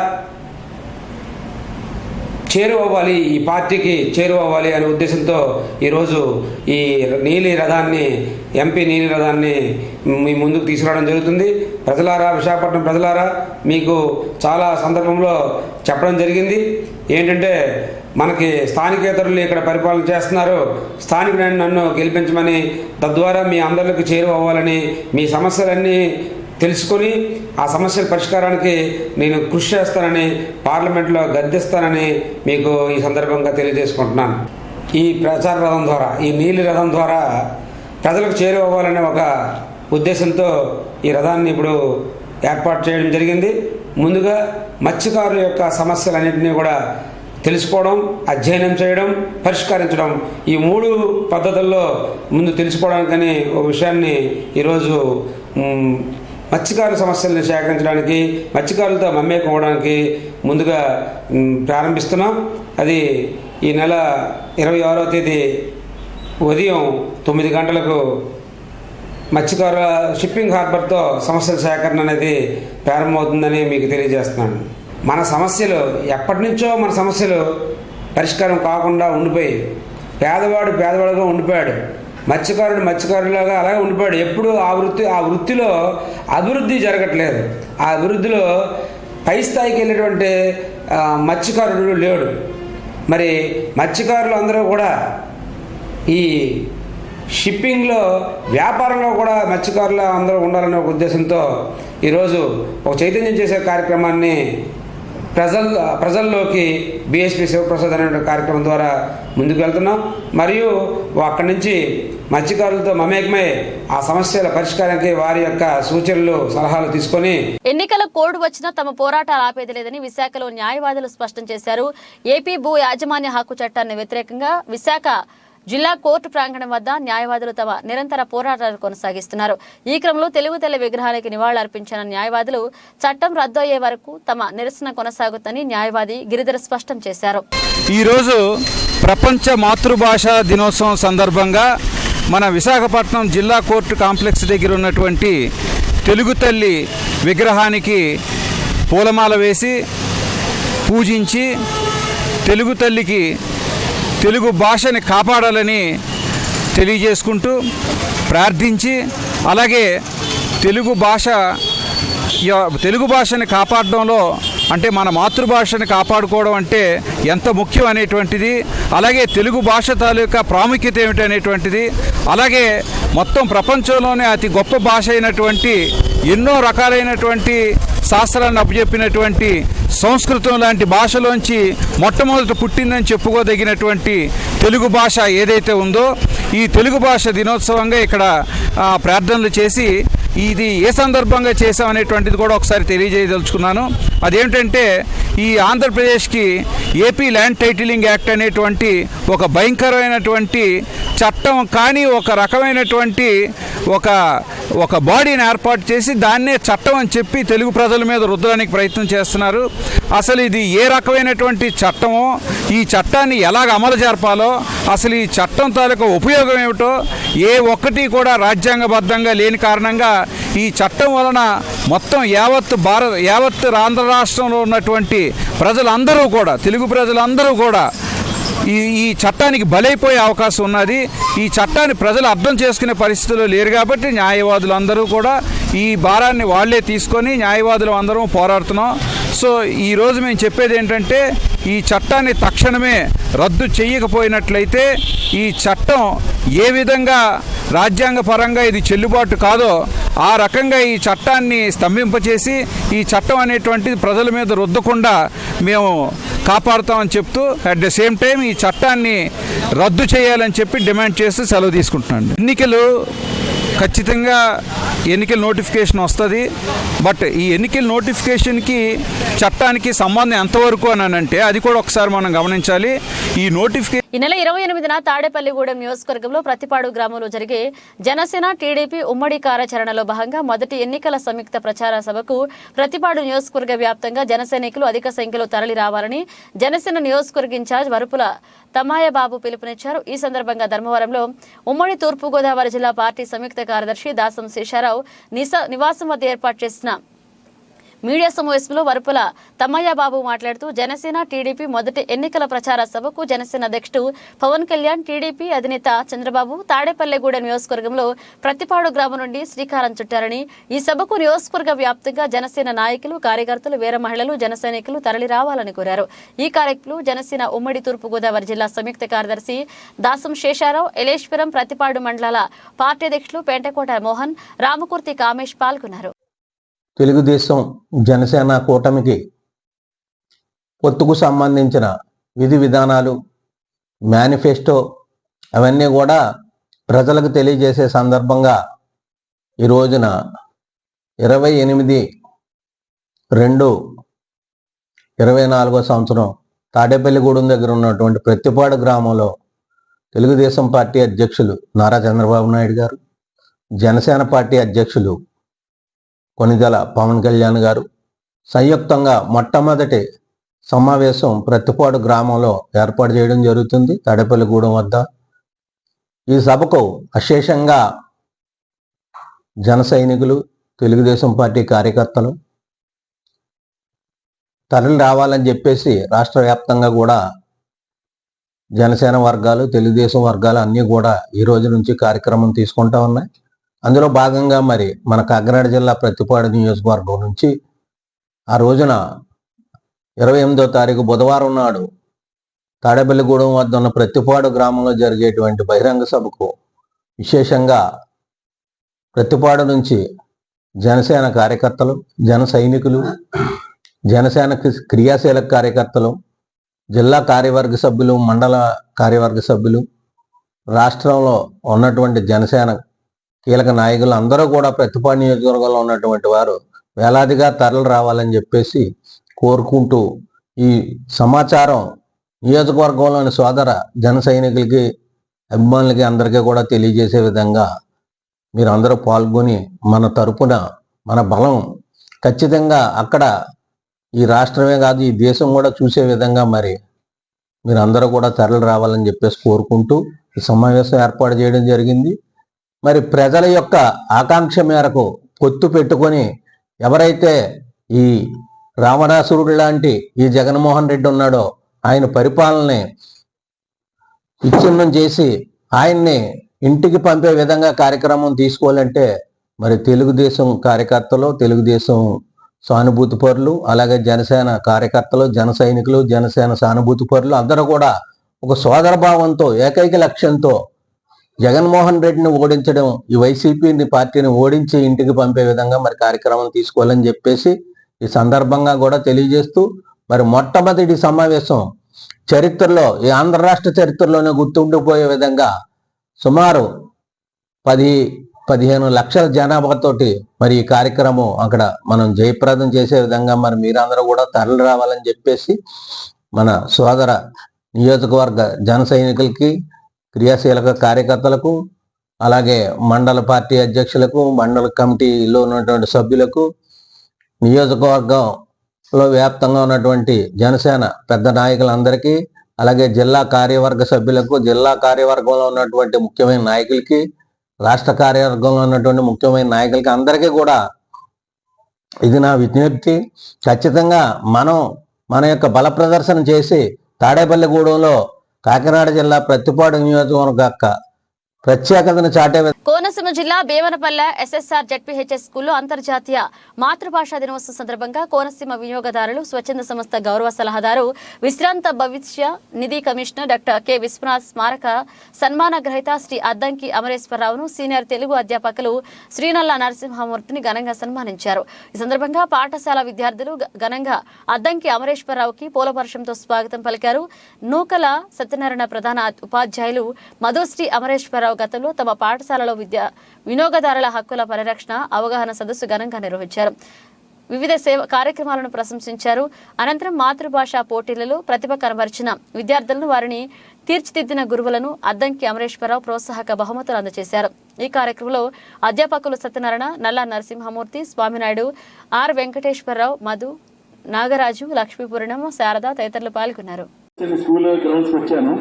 చేరువవ్వాలి, ఈ పార్టీకి చేరువవ్వాలి అనే ఉద్దేశంతో ఈరోజు ఈ నీలి రథాన్ని, ఎంపీ నీలి రథాన్ని మీ ముందుకు తీసుకురావడం జరుగుతుంది. ప్రజలారా, విశాఖపట్నం ప్రజలారా, మీకు చాలా సందర్భంలో చెప్పడం జరిగింది. ఏంటంటే మనకి స్థానికేతరులు ఇక్కడ పరిపాలన చేస్తున్నారు, స్థానికుడైన నన్ను గెలిపించమని, తద్వారా మీ అందరికి చేరువవ్వాలని, మీ సమస్యలన్నీ తెలుసుకొని ఆ సమస్యల పరిష్కారానికి నేను కృషి చేస్తానని, పార్లమెంట్లో గద్దెస్తానని మీకు ఈ సందర్భంగా తెలియజేసుకుంటున్నాను. ఈ ప్రచార రథం ద్వారా, ఈ నీలి రథం ద్వారా ప్రజలకు చేరువవ్వాలనే ఒక ఉద్దేశంతో ఈ రథాన్ని ఇప్పుడు ఏర్పాటు చేయడం జరిగింది. ముందుగా మత్స్యకారుల యొక్క సమస్యలన్నింటినీ కూడా తెలుసుకోవడం, అధ్యయనం చేయడం, పరిష్కరించడం, ఈ 3 పద్ధతుల్లో ముందు తెలుసుకోవడానికని ఒక విషయాన్ని ఈరోజు మత్స్యకారుల సమస్యలను సేకరించడానికి, మత్స్యకారులతో మమేకం అవ్వడానికి ముందుగా ప్రారంభిస్తున్నాం. అది ఈ నెల 26వ తేదీ ఉదయం 9 గంటలకు మత్స్యకారుల షిప్పింగ్ హార్బర్తో సమస్యల సేకరణ అనేది ప్రారంభమవుతుందని మీకు తెలియజేస్తున్నాను. మన సమస్యలు ఎప్పటి నుంచో మన సమస్యలు పరిష్కారం కాకుండా ఉండిపోయి, పేదవాడు పేదవాడుగా ఉండిపోయాడు, మత్స్యకారుడు మత్స్యకారులాగా అలాగే ఉండిపోయాడు. ఎప్పుడు ఆ వృత్తిలో అభివృద్ధి జరగట్లేదు. ఆ అభివృద్ధిలో పై స్థాయికి వెళ్ళినటువంటి మత్స్యకారుడు లేడు. మరి మత్స్యకారులు అందరూ కూడా ఈ షిప్పింగ్లో, వ్యాపారంలో కూడా మత్స్యకారులు అందరూ ఉండాలనే ఒక ఉద్దేశంతో ఈరోజు ఒక చైతన్యం చేసే కార్యక్రమాన్ని ప్రజల్లోకి బీఎస్పీ శివప్రసాద్ అనే కార్యక్రమం ద్వారా ముందుకు వెళ్తున్నాం. మరియు అక్కడి నుంచి మత్స్యకారులతో మమేకమై ఆ సమస్యల పరిష్కారానికి వారి యొక్క సూచనలు, సలహాలు తీసుకొని ఎన్నికల కోడ్ వచ్చినా తమ పోరాటాలు ఆపేది లేదని విశాఖలో న్యాయవాదులు స్పష్టం చేశారు. ఏపీ భూ యాజమాన్య హక్కు చట్టాన్ని వ్యతిరేకంగా విశాఖ జిల్లా కోర్టు ప్రాంగణం వద్ద న్యాయవాదులు తమ నిరంతర పోరాటాలు కొనసాగిస్తున్నారు. ఈ క్రమంలో తెలుగుతల్లి విగ్రహానికి నివాళులర్పించిన న్యాయవాదులు చట్టం రద్దు అయ్యే వరకు తమ నిరసన కొనసాగుతుందని న్యాయవాది గిరిధర్ స్పష్టం చేశారు. ఈరోజు ప్రపంచ మాతృభాష దినోత్సవం సందర్భంగా మన విశాఖపట్నం జిల్లా కోర్టు కాంప్లెక్స్ దగ్గర ఉన్నటువంటి తెలుగుతల్లి విగ్రహానికి పూలమాల వేసి పూజించి తెలుగు తల్లికి తెలుగు భాషని కాపాడాలని తెలియజేసుకుంటూ ప్రార్థించి, అలాగే తెలుగు భాషని కాపాడడంలో అంటే మన మాతృభాషని కాపాడుకోవడం అంటే ఎంత ముఖ్యం అనేటువంటిది, అలాగే తెలుగు భాష తాలూకా ప్రాముఖ్యత ఏమిటనేటువంటిది, అలాగే మొత్తం ప్రపంచంలోనే అతి గొప్ప భాష అయినటువంటి ఎన్నో రకాలైనటువంటి శాస్త్రాన్ని అప్పచెప్పినటువంటి సంస్కృతం లాంటి భాషలోంచి మొట్టమొదట పుట్టిందని చెప్పుకోదగినటువంటి తెలుగు భాష ఏదైతే ఉందో ఈ తెలుగు భాష దినోత్సవంగా ఇక్కడ ప్రార్థనలు చేసి ఇది ఏ సందర్భంగా చేసామనేటువంటిది కూడా ఒకసారి తెలియజేయదలుచుకున్నాను. అదేంటంటే ఈ ఆంధ్రప్రదేశ్కి ఏపీ ల్యాండ్ టైటిలింగ్ యాక్ట్ అనేటువంటి ఒక భయంకరమైనటువంటి చట్టం కానీ ఒక రకమైనటువంటి ఒక బాడీని ఏర్పాటు చేసి దాన్నే చట్టం అని చెప్పి తెలుగు ప్రజల మీద రుద్దడానికి ప్రయత్నం చేస్తున్నారు. అసలు ఇది ఏ రకమైనటువంటి చట్టమో, ఈ చట్టాన్ని ఎలాగ అమలు జరపాలో, అసలు ఈ చట్టం తాలూకా ఉపయోగం ఏమిటో ఏ ఒక్కటి కూడా రాజ్యాంగబద్ధంగా లేని కారణంగా ఈ చట్టం వలన మొత్తం యావత్ ఆంధ్ర రాష్ట్రంలో ఉన్నటువంటి ప్రజలందరూ కూడా, తెలుగు ప్రజలందరూ కూడా ఈ చట్టానికి బలైపోయే అవకాశం ఉన్నది. ఈ చట్టాన్ని ప్రజలు అర్థం చేసుకునే పరిస్థితుల్లో లేరు కాబట్టి న్యాయవాదులు అందరూ కూడా ఈ భారాన్ని వాళ్లే తీసుకొని న్యాయవాదులు అందరం పోరాడుతున్నాం. సో ఈరోజు మేము చెప్పేది ఏంటంటే ఈ చట్టాన్ని తక్షణమే రద్దు చేయకపోయినట్లయితే ఈ చట్టం ఏ విధంగా రాజ్యాంగపరంగా ఇది చెల్లుబాటు కాదో ఆ రకంగా ఈ చట్టాన్ని స్తంభింపచేసి ఈ చట్టం అనేటువంటిది ప్రజల మీద రుద్దకుండా మేము కాపాడుతామని చెప్తూ అట్ ద సేమ్ టైం ఈ చట్టాన్ని రద్దు చేయాలని చెప్పి డిమాండ్ చేస్తూ సెలవు తీసుకుంటున్నాను. ఖచ్చితంగా ఎన్నికల నోటిఫికేషన్ వస్తుంది. బట్ ఈ ఎన్నికల నోటిఫికేషన్కి చట్టానికి సంబంధం ఎంతవరకు అని అంటే అది కూడా ఒకసారి మనం గమనించాలి. ఈ నెల 28న తాడేపల్లిగూడెం నియోజకవర్గంలో ప్రతిపాడు గ్రామంలో జరిగే జనసేన టీడీపీ ఉమ్మడి కార్యాచరణలో భాగంగా మొదటి ఎన్నికల సంయుక్త ప్రచార సభకు ప్రతిపాడు నియోజకవర్గ వ్యాప్తంగా జనసైనికులు అధిక సంఖ్యలో తరలి రావాలని జనసేన నియోజకవర్గ ఇన్ఛార్జ్ వరుపుల తమ్మాయబాబు పిలుపునిచ్చారు. ఈ సందర్భంగా ధర్మవరంలో ఉమ్మడి తూర్పుగోదావరి జిల్లా పార్టీ సంయుక్త కార్యదర్శి దాసం శేషారావు నివాసం వద్ద ఏర్పాటు చేసిన మీడియా సమావేశంలో వరుపుల తమ్మయ్యబాబు మాట్లాడుతూ జనసేన టీడీపీ మొదటి ఎన్నికల ప్రచార సభకు జనసేన అధ్యక్షుడు పవన్ కళ్యాణ్, టీడీపీ అధినేత చంద్రబాబు తాడేపల్లిగూడెం నియోజకవర్గంలో ప్రతిపాడు గ్రామం నుండి శ్రీకారం చుట్టారని, ఈ సభకు నియోజకవర్గ వ్యాప్తంగా జనసేన నాయకులు, కార్యకర్తలు, వీర మహిళలు, జన సైనికులు తరలి రావాలని కోరారు. ఈ కార్యక్రమంలో జనసేన ఉమ్మడి తూర్పుగోదావరి జిల్లా సంయుక్త కార్యదర్శి దాసం శేషారావు, ఎలేశ్వరం ప్రతిపాడు మండలాల పార్టీ అధ్యక్షులు పెంటకోట మోహన్, రామకూర్తి కామేష్ పాల్గొన్నారు. తెలుగుదేశం జనసేన కూటమికి పొత్తుకు సంబంధించిన విధి విధానాలు, మేనిఫెస్టో అవన్నీ కూడా ప్రజలకు తెలియజేసే సందర్భంగా ఈ రోజున 28/2/24 సంవత్సరం తాడేపల్లిగూడెం దగ్గర ఉన్నటువంటి ప్రతిపాడు గ్రామంలో తెలుగుదేశం పార్టీ అధ్యక్షులు నారా చంద్రబాబు నాయుడు గారు, జనసేన పార్టీ అధ్యక్షులు కొనిదెల పవన్ కళ్యాణ్ గారు సంయుక్తంగా మొట్టమొదటి సమావేశం ప్రతిపాడు గ్రామంలో ఏర్పాటు చేయడం జరుగుతుంది తాడేపల్లిగూడెం వద్ద. ఈ సభకు అశేషంగా జన సైనికులు, తెలుగుదేశం పార్టీ కార్యకర్తలు తరలి రావాలని చెప్పేసి రాష్ట్ర వ్యాప్తంగా కూడా జనసేన వర్గాలు, తెలుగుదేశం వర్గాలు అన్నీ కూడా ఈ రోజు నుంచి కార్యక్రమం తీసుకుంటా ఉన్నాయి. అందులో భాగంగా మరి మన కాకినాడ జిల్లా ప్రతిపాడు నియోజకవర్గం నుంచి ఆ రోజున 28వ తారీఖు బుధవారం నాడు తాడేపల్లిగూడెం వద్ద ఉన్న ప్రతిపాడు గ్రామంలో జరిగేటువంటి బహిరంగ సభకు విశేషంగా ప్రతిపాడు నుంచి జనసేన కార్యకర్తలు, జన సైనికులు, జనసేన క్రియాశీలక కార్యకర్తలు, జిల్లా కార్యవర్గ సభ్యులు, మండల కార్యవర్గ సభ్యులు, రాష్ట్రంలో ఉన్నటువంటి జనసేన కీలక నాయకులు అందరూ కూడా ప్రతిపాడు నియోజకవర్గంలో ఉన్నటువంటి వారు వేలాదిగా తరలి రావాలని చెప్పేసి కోరుకుంటూ ఈ సమాచారం నియోజకవర్గంలోని సోదర జన సైనికులకి, అభిమానులకి అందరికీ కూడా తెలియజేసే విధంగా మీరు అందరూ పాల్గొని మన తరపున మన బలం ఖచ్చితంగా అక్కడ ఈ రాష్ట్రమే కాదు ఈ దేశం కూడా చూసే విధంగా మరి మీరు అందరూ కూడా తరలి రావాలని చెప్పేసి కోరుకుంటూ ఈ సమావేశం ఏర్పాటు చేయడం జరిగింది. మరి ప్రజల యొక్క ఆకాంక్ష మేరకు పొత్తు పెట్టుకొని ఎవరైతే ఈ రావణాసురుడు లాంటి ఈ జగన్మోహన్ రెడ్డి ఉన్నాడో ఆయన పరిపాలనని విచ్ఛిన్నం చేసి ఆయన్ని ఇంటికి పంపే విధంగా కార్యక్రమం తీసుకోవాలంటే మరి తెలుగుదేశం కార్యకర్తలు, తెలుగుదేశం సానుభూతి పరులు, అలాగే జనసేన కార్యకర్తలు, జన సైనికులు, జనసేన సానుభూతి పరులు అందరూ కూడా ఒక సోదర భావంతో, ఏకైక లక్ష్యంతో జగన్మోహన్ రెడ్డిని ఓడించడం, ఈ వైసీపీని పార్టీని ఓడించి ఇంటికి పంపే విధంగా మరి కార్యక్రమం తీసుకోవాలని చెప్పేసి ఈ సందర్భంగా కూడా తెలియజేస్తూ, మరి మొట్టమొదటి సమావేశం చరిత్రలో, ఈ ఆంధ్ర రాష్ట్ర చరిత్రలోనే గుర్తుండిపోయే విధంగా సుమారు 10-15 లక్షల జనాభాతోటి మరి ఈ కార్యక్రమం అక్కడ మనం జయప్రదం చేసే విధంగా మరి మీరందరూ కూడా తరలి రావాలని చెప్పేసి మన సోదర నియోజకవర్గ జన సైనికులకి, క్రియాశీలక కార్యకర్తలకు, అలాగే మండల పార్టీ అధ్యక్షులకు, మండల కమిటీలో ఉన్నటువంటి సభ్యులకు, నియోజకవర్గంలో వ్యాప్తంగా ఉన్నటువంటి జనసేన పెద్ద నాయకులందరికీ, అలాగే జిల్లా కార్యవర్గ సభ్యులకు, జిల్లా కార్యవర్గంలో ఉన్నటువంటి ముఖ్యమైన నాయకులకి, రాష్ట్ర కార్యవర్గంలో ఉన్నటువంటి ముఖ్యమైన నాయకులకి అందరికీ కూడా ఇది నా విజ్ఞప్తి. ఖచ్చితంగా మన యొక్క బల ప్రదర్శన చేసి తాడేపల్లిగూడెంలో కాకినాడ జిల్లా ప్రత్తిపాడు నియోజకవర్గ ప్రత్యేకతను చాటే. కోనసీమ జిల్లా భీమనపల్లె ఎస్ఎస్ఆర్ జెడ్పీహెచ్ఎస్ స్కూల్లో అంతర్జాతీయ మాతృభాషా దినోత్సవం సందర్భంగా కోనసీమ వినియోగదారులు స్వచ్ఛంద సంస్థ గౌరవ సలహాదారు, విశ్రాంత భవిష్య నిధి కమిషనర్ డాక్టర్ కె విశ్వనాథ్ స్మారక సన్మాన గ్రహీత శ్రీ అద్దంకి అమరేశ్వరరావును సీనియర్ తెలుగు అధ్యాపకులు శ్రీనల్ల నరసింహమూర్తిని ఘనంగా సన్మానించారు. ఈ సందర్భంగా పాఠశాల విద్యార్థులు ఘనంగా అద్దంకి అమరేశ్వరరావుకి పూలవర్షంతో స్వాగతం పలికారు. నూకల సత్యనారాయణ ప్రధాన ఉపాధ్యాయులు మధుశ్రీ అమరేశ్వరరావు గతంలో తమ పాఠశాలలో వినియోగదారుల హక్కుల పరిరక్షణ అవగాహన సదస్సు ఘనంగా నిర్వహించారు. వివిధ కార్యక్రమాలను ప్రశంసించారు. అనంతరం మాతృభాష పోటీలలో ప్రతిభ కనబరిచిన విద్యార్థులను, వారిని తీర్చిదిద్దిన గురువులను అద్దంకి అమరేశ్వరరావు ప్రోత్సాహక బహుమతులు అందజేశారు. ఈ కార్యక్రమంలో అధ్యాపకులు సత్యనారాయణ, నల్ల నరసింహమూర్తి, స్వామినాయుడు, ఆర్ వెంకటేశ్వరరావు, మధు, నాగరాజు, లక్ష్మీపూర్ణం, శారద తదితరులు పాల్గొన్నారు. స్కూల్ గ్రౌండ్స్కి వచ్చాను.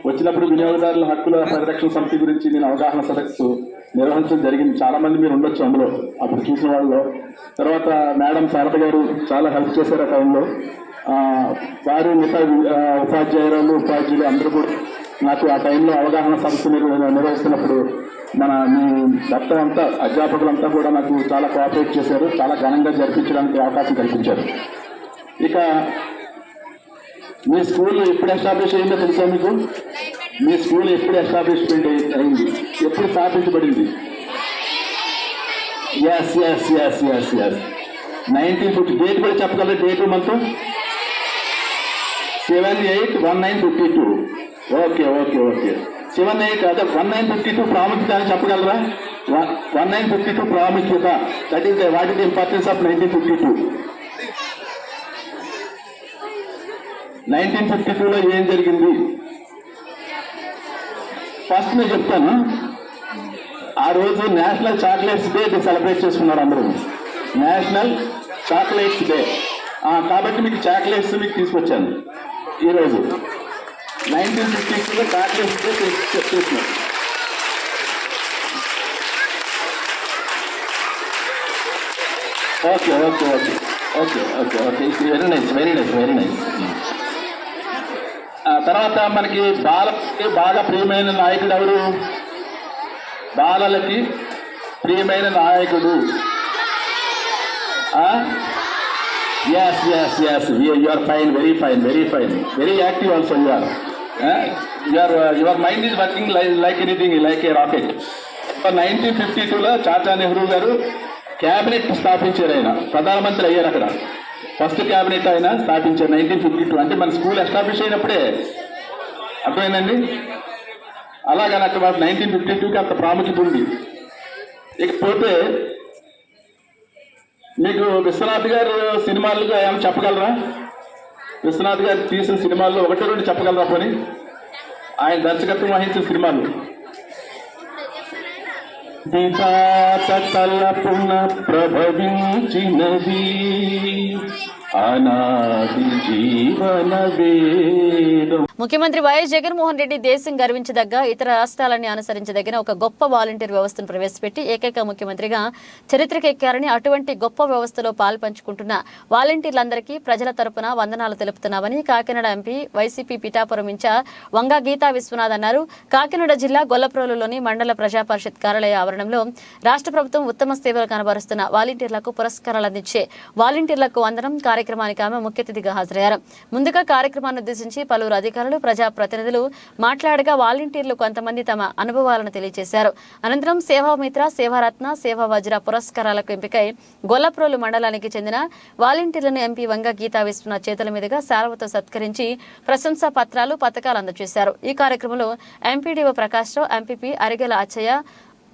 వచ్చినప్పుడు వినియోగదారుల హక్కుల పరిరక్షణ సమితి గురించి నేను అవగాహన సదస్సు నిర్వహించడం జరిగింది. చాలా మంది మీరు ఉండొచ్చు అందులో, అప్పుడు చూసిన వాళ్ళు. తర్వాత మేడం శారద గారు చాలా హెల్ప్ చేశారు ఆ టైంలో. వారు మిగతా ఉపాధ్యాయులు అందరూ కూడా నాకు ఆ టైంలో అవగాహన సదస్సు నిర్వహిస్తున్నప్పుడు మీ మొత్తం అంతా అధ్యాపకులంతా కూడా నాకు చాలా కోఆపరేట్ చేశారు. చాలా ఘనంగా జరిపించడానికి అవకాశం కల్పించారు. ఇక మీ స్కూల్ ఎప్పుడు ఎస్టాబ్లిష్ అయిందో తెలుసా మీకు? మీ స్కూల్ ఎప్పుడు ఎస్టాబ్లిష్మెంట్ అయింది, ఎప్పుడు స్థాపించబడింది? ఎస్ 1950. డేట్ కూడా చెప్పగలరు? Date month 7/8/1952. ఓకే 7/8 అదే 1952 ప్రాముఖ్యత అని చెప్పగలరా? 1952 ప్రాముఖ్యత, that is what is the importance of 1952. 1952లో ఏం జరిగింది ఫస్ట్ నేను చెప్తాను. ఆ రోజు నేషనల్ చాక్లెట్స్ డే సెలబ్రేట్ చేసుకున్నారు అందరూ. National chocolates day. కాబట్టి మీకు చాక్లెట్స్ మీకు తీసుకొచ్చాను ఈరోజు. 1952లో చాక్లెట్స్ డే చేస్తున్నారు. Okay very nice. తర్వాత మనకి బాలకి బాగా ప్రియమైన నాయకుడు ఎవరు? బాలలకి ప్రియమైన నాయకుడు yes you are fine, very active also. Your mind is working like anything, like a rocket. 1952లో చాచా నెహ్రూ గారు క్యాబినెట్ స్థాపించారు. ఆయన ప్రధానమంత్రి అయ్యారు. అక్కడ ఫస్ట్ క్యాబినెట్ ఆయన స్థాపించారు 1952. అంటే మన స్కూల్ ఎస్టాబ్లిష్ అయినప్పుడే. అర్థమైందండి? అలాగని అక్కడ 1952కి అంత ప్రాముఖ్యత ఉంది. ఇకపోతే మీకు విశ్వనాథ్ గారు సినిమాలు ఏమైనా చెప్పగలరా? విశ్వనాథ్ గారు తీసిన సినిమాల్లో 1-2 చెప్పగలరా? పోనీ ఆయన దర్శకత్వం వహించిన సినిమాలు. తలపున ప్రభవించినది అనాది జీవన వేదం. ముఖ్యమంత్రి వైఎస్ జగన్మోహన్ రెడ్డి దేశం గర్వించదగ్గ ఇతర రాష్ట్రాలని అనుసరించదగిన ఒక గొప్ప వాలంటీర్ వ్యవస్థను ప్రవేశపెట్టి ఏకైక ముఖ్యమంత్రిగా చరిత్రకెక్కారని, అటువంటి గొప్ప వ్యవస్థలో పాల్పంచుకుంటున్న వాలంటీర్లందరికీ ప్రజల తరపున వందనాలు తెలుపుతున్నామని Kakinada MP YCP Pithapuram incharge Vanga Geetha Viswanath అన్నారు. కాకినాడ జిల్లా గొల్లప్రోలులోని మండల ప్రజా పరిషత్ కార్యాలయ ఆవరణంలో రాష్ట్ర ప్రభుత్వం ఉత్తమ సేవలు కనబరుస్తున్న వాలంటీర్లకు పురస్కారాలు అందించే వాలంటీర్లకు వందనం కార్యక్రమానికి ఆమె ముఖ్య అతిథిగా హాజరయ్యారు. ముందుగా కార్యక్రమాన్ని ఉద్దేశించి పలువురు అధికారులు, ప్రజాప్రతినిధులు మాట్లాడగా వాలంటీర్లు కొంతమంది తమ అనుభవాలను తెలియజేశారు. అనంతరం సేవామిత్ర, సేవారత్న, సేవా వజ్ర పురస్కారాలకు ఎంపికై గొల్లప్రోలు మండలానికి చెందిన వాలంటీర్లను ఎంపీ వంగ గీతా విశ్వనాథ్ చేతుల మీదుగా శాలువతో సత్కరించి ప్రశంసా పత్రాలు, పథకాలు అందజేశారు. ఈ కార్యక్రమంలో MPDO Prakashrao, MPP Arigela Achayya,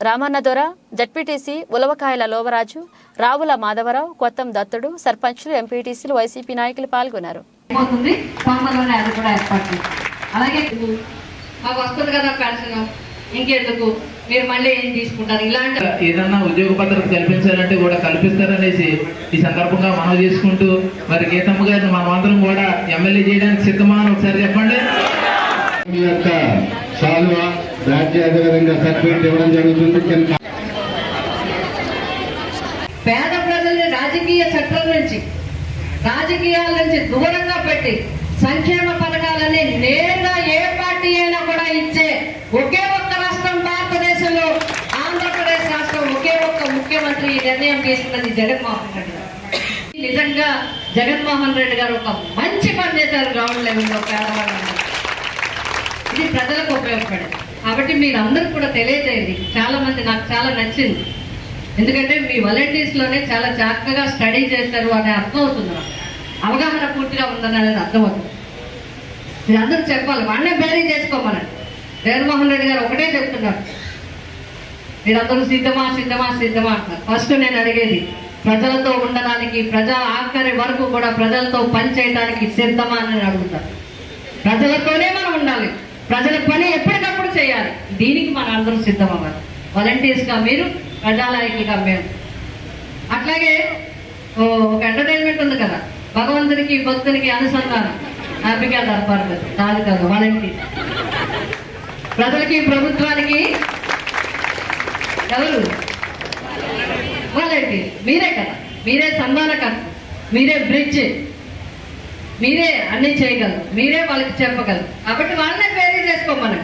Ramannadora, ZPTC Ulavakayala Lovaraju, Ravula Madhavarao, Kottam Dattudu, సర్పంచ్లు, ఎంపీటీసీలు, వైసీపీ నాయకులు పాల్గొన్నారు. అలాగే మాకు వస్తుంది కదా పెన్షన్, ఇంకెందుకు మీరు మళ్ళీ ఏం తీసుకుంటారు, ఇలాంటి ఏదన్నా ఉద్యోగ భద్రత కల్పించాలంటే కూడా కల్పిస్తారనేసి ఈ సందర్భంగా మనం చేసుకుంటూ మరి గీతమ్మ గారిని మనం అందరం కూడా ఎమ్మెల్యే చేయడానికి సిద్ధమా అని ఒకసారి చెప్పండి. మీ యొక్క సాల్వా రాజ్య అదేవిధంగా సర్టిఫికేట్ ఇవ్వడం జరుగుతుంది. పేద ప్రజల్ని రాజకీయ చట్టాల నుంచి, రాజకీయాల నుంచి దూరంగా పెట్టి సంక్షేమ పథకాలన్నీ నేరుగా ఏ పార్టీ అయినా కూడా ఇచ్చే ఒకే ఒక్క రాష్ట్రం భారతదేశంలో ఆంధ్రప్రదేశ్ రాష్ట్రం, ఒకే ఒక్క ముఖ్యమంత్రి ఈ నిర్ణయం తీసుకున్నది జగన్మోహన్ రెడ్డి గారు. నిజంగా జగన్మోహన్ రెడ్డి గారు ఒక మంచి పని చేశారు గ్రౌండ్ లెవెల్లో పేదవాళ్ళందరూ. ఇది ప్రజలకు ఉపయోగపడేది. కాబట్టి మీరందరూ కూడా తెలియజేయండి. చాలా మంది నాకు చాలా నచ్చింది, ఎందుకంటే మీ వాలంటీర్స్ లోనే చాలా చక్కగా స్టడీ చేస్తారు అనే అర్థం అవుతుంది, అవగాహన పూర్తిగా ఉందని అనేది అర్థమవుతుంది. మీరందరూ చెప్పాలి, వాళ్ళనే బేరీ చేసుకోమనండి. జగన్మోహన్ రెడ్డి గారు ఒకటే చెప్తున్నారు, మీరందరూ సిద్ధమా సిద్ధమా సిద్ధమా అంటారు. ఫస్ట్ నేను అడిగేది ప్రజలతో ఉండడానికి, ప్రజల ఆఖరి వరకు కూడా ప్రజలతో పని చేయడానికి సిద్ధమా అని అడుగుతారు. ప్రజలతోనే మనం ఉండాలి, ప్రజల పని ఎప్పటికప్పుడు చేయాలి. దీనికి మనం అందరూ సిద్ధం అవ్వాలి. వాలంటీర్స్గా మీరు, ప్రజానాయకులుగా మేము. అట్లాగే ఒక ఎంటర్టైన్మెంట్ ఉంది కదా, భగవంతునికి భక్తునికి అనుసంధానం, హ్యాపీగా దర్బార్ కాదు కాదు వాలంటీర్. ప్రజలకి ప్రభుత్వానికి ఎవరు? వాలంటీర్. మీరే కదా, మీరే సంధానకర్త, మీరే బ్రిడ్జ్, మీరే అన్ని చేయగలరు, మీరే వాళ్ళకి చెప్పగలరు. కాబట్టి వాళ్ళనే పేరీ చేసుకోమని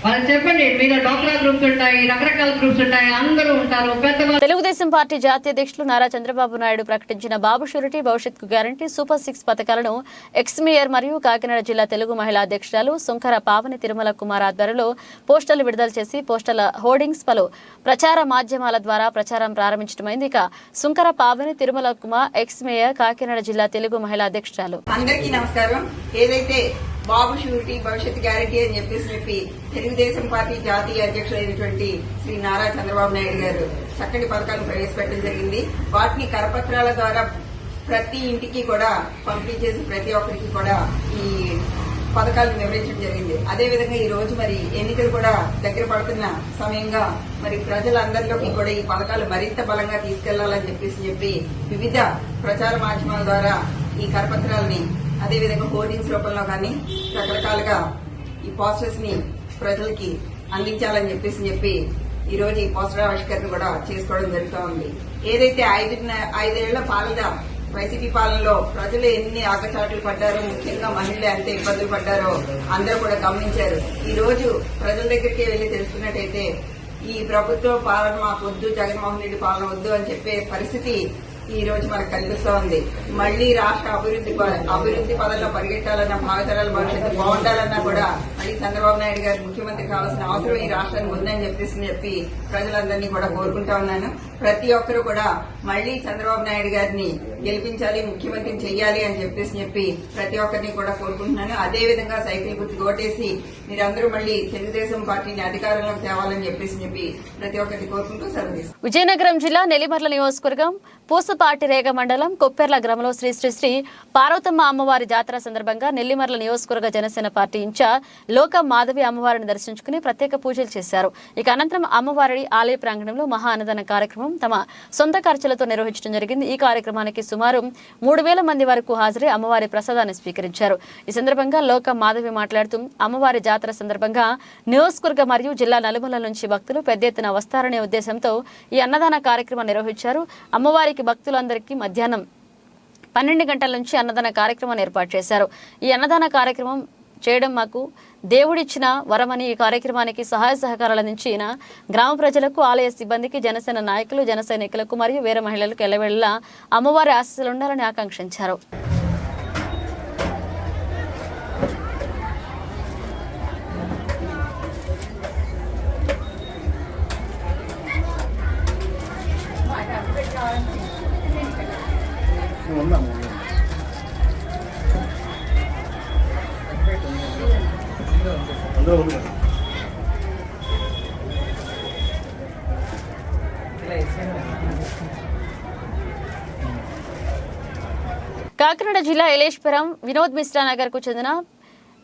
వాళ్ళకి చెప్పండి. మీరు డాక్టర్ గ్రూప్స్ ఉంటాయి, రకరకాల గ్రూప్స్ ఉంటాయి, అందరూ ఉంటారు. తెలుగుదేశం పార్టీ జాతీయ అధ్యక్షులు నారా చంద్రబాబు నాయుడు ప్రకటించిన బాబు షూరిటీ, భవిష్యత్కు గ్యారంటీ, సూపర్ 6 పథకాలను ఎక్స్ మేయర్ మరియు కాకినాడ జిల్లా తెలుగు మహిళా అధ్యక్షురాలు సుంకర పావని తిరుమల కుమార్ ఆధ్వర్యంలో పోస్టర్లు విడుదల చేసి పోస్టర్ల హోర్డింగ్స్ పలు ప్రచార మాధ్యమాల ద్వారా ప్రచారం ప్రారంభించడమైంది. ఇక సుంకర పావని తిరుమల కుమార్ ఎక్స్ మేయర్, కాకినాడ జిల్లా తెలుగు మహిళా అధ్యక్షురాలు. అందరికీ నమస్కారం. ఏదైతే బాబు షూరిటీ, భవిష్యత్ గ్యారంటీ అని చెప్పి తెలుగుదేశం పార్టీ జాతీయ అధ్యక్షులైనటువంటి శ్రీ నారా చంద్రబాబు నాయుడు గారు చక్కటి పథకాలను ప్రవేశపెట్టడం జరిగింది. వాటిని కరపత్రాల ద్వారా ప్రతి ఇంటికి కూడా పంపిణీ చేసి ప్రతి ఒక్కరికి కూడా ఈ పథకాలను వివరించడం జరిగింది. అదేవిధంగా ఈ రోజు మరి ఎన్నికలు కూడా దగ్గర పడుతున్న సమయంగా మరి ప్రజలందరిలోకి కూడా ఈ పథకాలు మరింత బలంగా తీసుకెళ్లాలని చెప్పి వివిధ ప్రచార మాధ్యమాల ద్వారా ఈ కరపత్రాలని, అదేవిధంగా హోర్డింగ్స్ రూపంలో కానీ రకరకాలుగా ఈ పోస్టర్స్ ని ప్రజలకి అందించాలని చెప్పి ఈ రోజు ఈ పోస్టర్ ఆవిష్కరణ కూడా చేసుకోవడం జరుగుతూ ఉంది. ఏదైతే 5 పాలన వైసీపీ పాలనలో ప్రజలు ఎన్ని ఆకచాట్లు పడ్డారో, ముఖ్యంగా మహిళలు ఎంత ఇబ్బందులు పడ్డారో అందరూ కూడా గమనించారు. ఈ రోజు ప్రజల దగ్గరికి వెళ్లి తెలుసుకున్నట్టయితే ఈ ప్రభుత్వ పాలన మాకు వద్దు, జగన్మోహన్ రెడ్డి పాలన వద్దు అని చెప్పే పరిస్థితి ఈ రోజు మనకు కనిపిస్తూ ఉంది. మళ్లీ రాష్ట్ర అభివృద్ధి పదంలో పరిగెట్టాలన్నా, భావితరాల భవిష్యత్తు బాగుండాలన్నా కూడా మళ్లీ చంద్రబాబు నాయుడు గారు ముఖ్యమంత్రి కావాల్సిన అవసరం ఈ రాష్ట్రానికి ఉందని చెప్పి ప్రజలందరినీ కూడా కోరుకుంటా ఉన్నాను. ప్రతి ఒక్కరూ కూడా మళ్లీ చంద్రబాబు నాయుడు గారిని గెలిపించాలి, ముఖ్యమంత్రిని చెయ్యాలి అని చెప్పి ప్రతి ఒక్కరిని కూడా కోరుకుంటున్నాను. అదేవిధంగా సైకిల్ గుర్తు ఓటేసి మీరందరూ మళ్లీ తెలుగుదేశం పార్టీని అధికారంలోకి తేవాలని చెప్పి ప్రతి ఒక్కరిని కోరుకుంటూ సెలవు తీసుకుంటాను. విజయనగరం జిల్లా నెల్లిమర్ల నియోజకవర్గం పూసపాటిరేగ మండలం కొప్పెర్ల గ్రామంలో శ్రీ శ్రీ శ్రీ పార్వతమ్మ అమ్మవారి జాతర సందర్భంగా నెల్లిమర్ల నియోజకవర్గ జనసేన పార్టీ ఇన్ఛార్జ్ లోకం మాధవి అమ్మవారిని దర్శించుకుని ప్రత్యేక పూజలు చేశారు. ఇక అనంతరం అమ్మవారి ఆలయ ప్రాంగణంలో మహా అన్నదాన కార్యక్రమం తమ సొంత ఖర్చులతో నిర్వహించడం జరిగింది. ఈ కార్యక్రమానికి సుమారు 3,000 మంది వరకు హాజరై అమ్మవారి ప్రసాదాన్ని స్వీకరించారు. ఈ సందర్భంగా లోక మాధవి మాట్లాడుతూ అమ్మవారి జాతర సందర్భంగా నియోజకవర్గ మరియు జిల్లా నలుమూలల నుంచి భక్తులు పెద్ద ఎత్తున వస్తారనే ఉద్దేశంతో ఈ అన్నదాన కార్యక్రమం నిర్వహించారు. అమ్మవారికి భక్తులందరికీ మధ్యాహ్నం 12 గంటల నుంచి అన్నదాన కార్యక్రమాన్ని ఏర్పాటు చేశారు. ఈ అన్నదాన కార్యక్రమం చేయడం మాకు దేవుడిచ్చిన వరమని ఈ కార్యక్రమానికి సహాయ సహకారాలు అందించిన గ్రామ ప్రజలకు, ఆలయ సిబ్బందికి, జనసేన నాయకులు, జన సైనికులకు మరియు వేరే మహిళలకు ఎల్లవేళలా అమ్మవారి ఆశీస్సులు ఉండాలని ఆకాంక్షించారు. కాకినాడ జిల్లా ఎలేశ్వరం వినోద్ మిశ్రా నగర్ కు చెందిన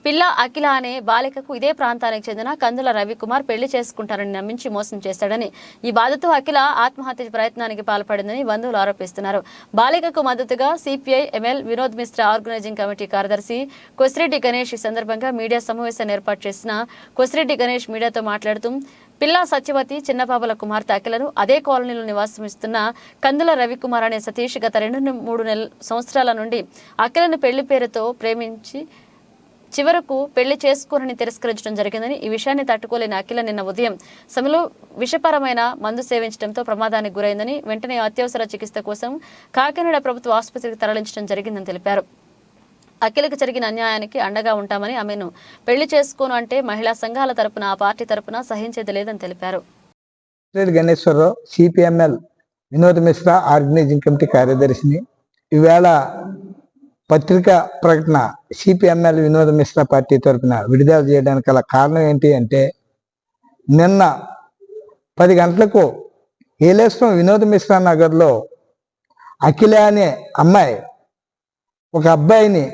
పిల్ల అఖిల అనే బాలికకు ఇదే ప్రాంతానికి చెందిన కందుల రవికుమార్ పెళ్లి చేసుకుంటారని నమ్మించి మోసం చేశాడని, ఈ బాధతో అఖిల ఆత్మహత్య ప్రయత్నానికి పాల్పడిందని బంధువులు ఆరోపిస్తున్నారు. బాలికకు మద్దతుగా CPI ML Vinod Mishra organising committee కార్యదర్శి కొసిరెడ్డి గణేష్ ఈ సందర్భంగా మీడియా సమావేశాన్ని ఏర్పాటు చేసిన కొసిరెడ్డి గణేష్ మీడియాతో మాట్లాడుతూ పిల్ల సత్యవతి చిన్నపాపల కుమార్తె అఖిలను అదే కాలనీలో నివాసమిస్తున్న కందుల రవికుమార్ అనే సతీష్ గత 2-3 సంవత్సరాల నుండి అఖిలను పెళ్లి పేరుతో ప్రేమించి చివరకు పెళ్లి చేసుకోనని తిరస్కరించడం జరిగిందని, ఈ విషయాన్ని తట్టుకోలేని అఖిల నిన్న ఉదయం సమయంలో విషపరమైన మందు సేవించడంతో ప్రమాదానికి గురైందని, వెంటనే అత్యవసర చికిత్స కోసం కాకినాడ ప్రభుత్వ ఆసుపత్రికి తరలించడం జరిగిందని తెలిపారు. అఖిలకు జరిగిన అన్యాయానికి అండగా ఉంటామని, ఆమెను పెళ్లి చేసుకోను అంటే మహిళా సంఘాల తరపున, ఆ పార్టీ తరపున సహించేది లేదని తెలిపారు. Ganeswararao, CPML Vinod Mishra organising committee కార్యదర్శిని. ఈవేళ పత్రికా ప్రకటన సిపిఎంఎల్ వినోద్ మిశ్రా పార్టీ తరఫున విడుదల చేయడానికి గల కారణం ఏంటి అంటే, నిన్న 10 గంటలకు ఏలేశ్వరం వినోద్ మిశ్రా నగర్లో అఖిల అనే అమ్మాయి ఒక అబ్బాయిని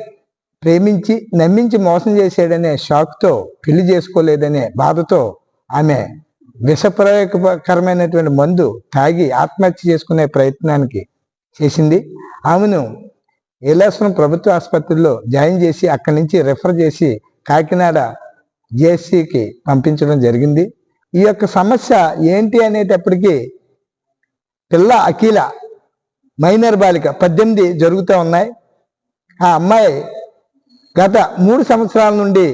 ప్రేమించి నమ్మించి మోసం చేసాడనే షాక్తో పెళ్లి చేసుకోలేదనే బాధతో ఆమె విషప్రయోగకరమైనటువంటి మందు తాగి ఆత్మహత్య చేసుకునే ప్రయత్నానికి చేసింది. ఆమెను ఏలేశ్వరం ప్రభుత్వ ఆసుపత్రిలో జాయిన్ చేసి అక్కడి నుంచి రెఫర్ చేసి కాకినాడ జేఎస్సీకి పంపించడం జరిగింది. ఈ యొక్క సమస్య ఏంటి అనేటప్పటికీ పిల్ల అఖిల మైనర్ బాలిక 18 జరుగుతూ ఉన్నాయి. ఆ అమ్మాయి గత 3 సంవత్సరాల నుండి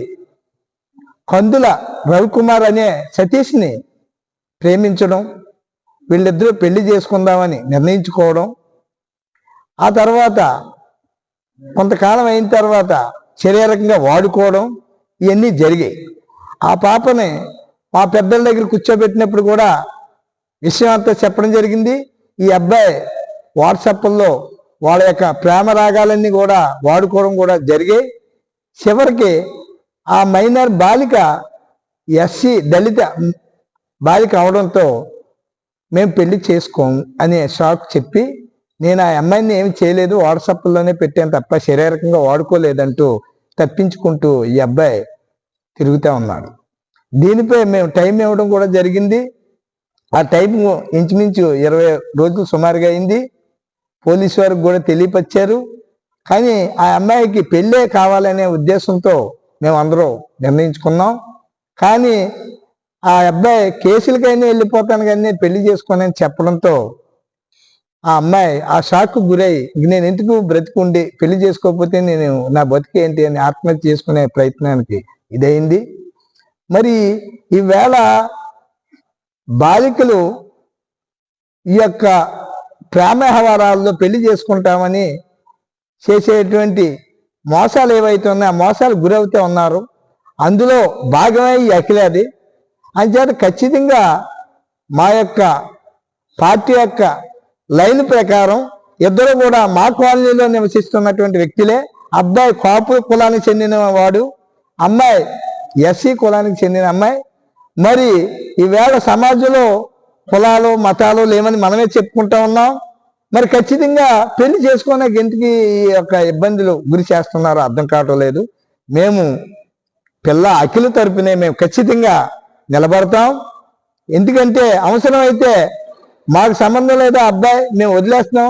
కందుల రవికుమార్ అనే సతీష్ని ప్రేమించడం, వీళ్ళిద్దరూ పెళ్లి చేసుకుందామని నిర్ణయించుకోవడం, ఆ తర్వాత కొంతకాలం అయిన తర్వాత శారీరకంగా వాడుకోవడం, ఇవన్నీ జరిగాయి. ఆ పాపని మా పెద్దల దగ్గర కూర్చోబెట్టినప్పుడు కూడా విషయం అంతా చెప్పడం జరిగింది. ఈ అబ్బాయి వాట్సాప్లో వాళ్ళ యొక్క ప్రేమ రాగాలన్నీ కూడా వాడుకోవడం కూడా జరిగాయి. చివరికి ఆ మైనర్ బాలిక ఎస్సీ దళిత బాలిక అవడంతో మేము పెళ్లి చేసుకోము అనే షాక్ చెప్పి, నేను ఆ అమ్మాయిని ఏమి చేయలేదు, వాట్సాప్లోనే పెట్టాను తప్ప శారీరకంగా వాడుకోలేదంటూ తప్పించుకుంటూ ఈ అబ్బాయి తిరుగుతూ ఉన్నాడు. దీనిపై మేము టైం ఇవ్వడం కూడా జరిగింది. ఆ టైం ఇంచుమించు 20 రోజులు సుమారుగా అయింది. పోలీసు వారికి కూడా తెలియపరిచారు. కానీ ఆ అమ్మాయికి పెళ్ళే కావాలనే ఉద్దేశంతో మేము అందరూ నిర్ణయించుకున్నాం. కానీ ఆ అబ్బాయి కేసులకైనా వెళ్ళిపోతాను కానీ నేను పెళ్లి చేసుకోనని చెప్పడంతో ఆ అమ్మాయి ఆ షాక్కు గురై, నేను ఎందుకు బ్రతికుండి పెళ్లి చేసుకోకపోతే నేను నా బతికేంటి అని ఆత్మహత్య చేసుకునే ప్రయత్నానికి ఇదైంది. మరి ఈవేళ బాలికలు ఈ యొక్క ప్రేమ వ్యవహారాల్లో పెళ్లి చేసుకుంటామని చేసేటువంటి మోసాలు ఏవైతే ఉన్నాయో ఆ మోసాలు గురవుతూ ఉన్నారు. అందులో భాగమే ఈ అఖిలది. అంచేత ఖచ్చితంగా మా యొక్క పార్టీ యొక్క లైన్ ప్రకారం ఇద్దరు కూడా మా కాలనీలో నివసిస్తున్నటువంటి వ్యక్తులే. అబ్బాయి కాపు కులానికి చెందిన వాడు, అమ్మాయి ఎస్సీ కులానికి చెందిన అమ్మాయి. మరి ఈవేళ సమాజంలో కులాలు మతాలు లేవని మనమే చెప్పుకుంటా ఉన్నాం. మరి ఖచ్చితంగా పెళ్లి చేసుకోవడానికి ఎందుకు ఈ యొక్క ఇబ్బందులు గురి చేస్తున్నారో అర్థం కావటం లేదు. మేము పిల్ల అఖిల తరపునే మేము ఖచ్చితంగా నిలబడతాం. ఎందుకంటే అవసరమైతే మాకు సంబంధం లేదా అబ్బాయి మేము వదిలేస్తున్నాం,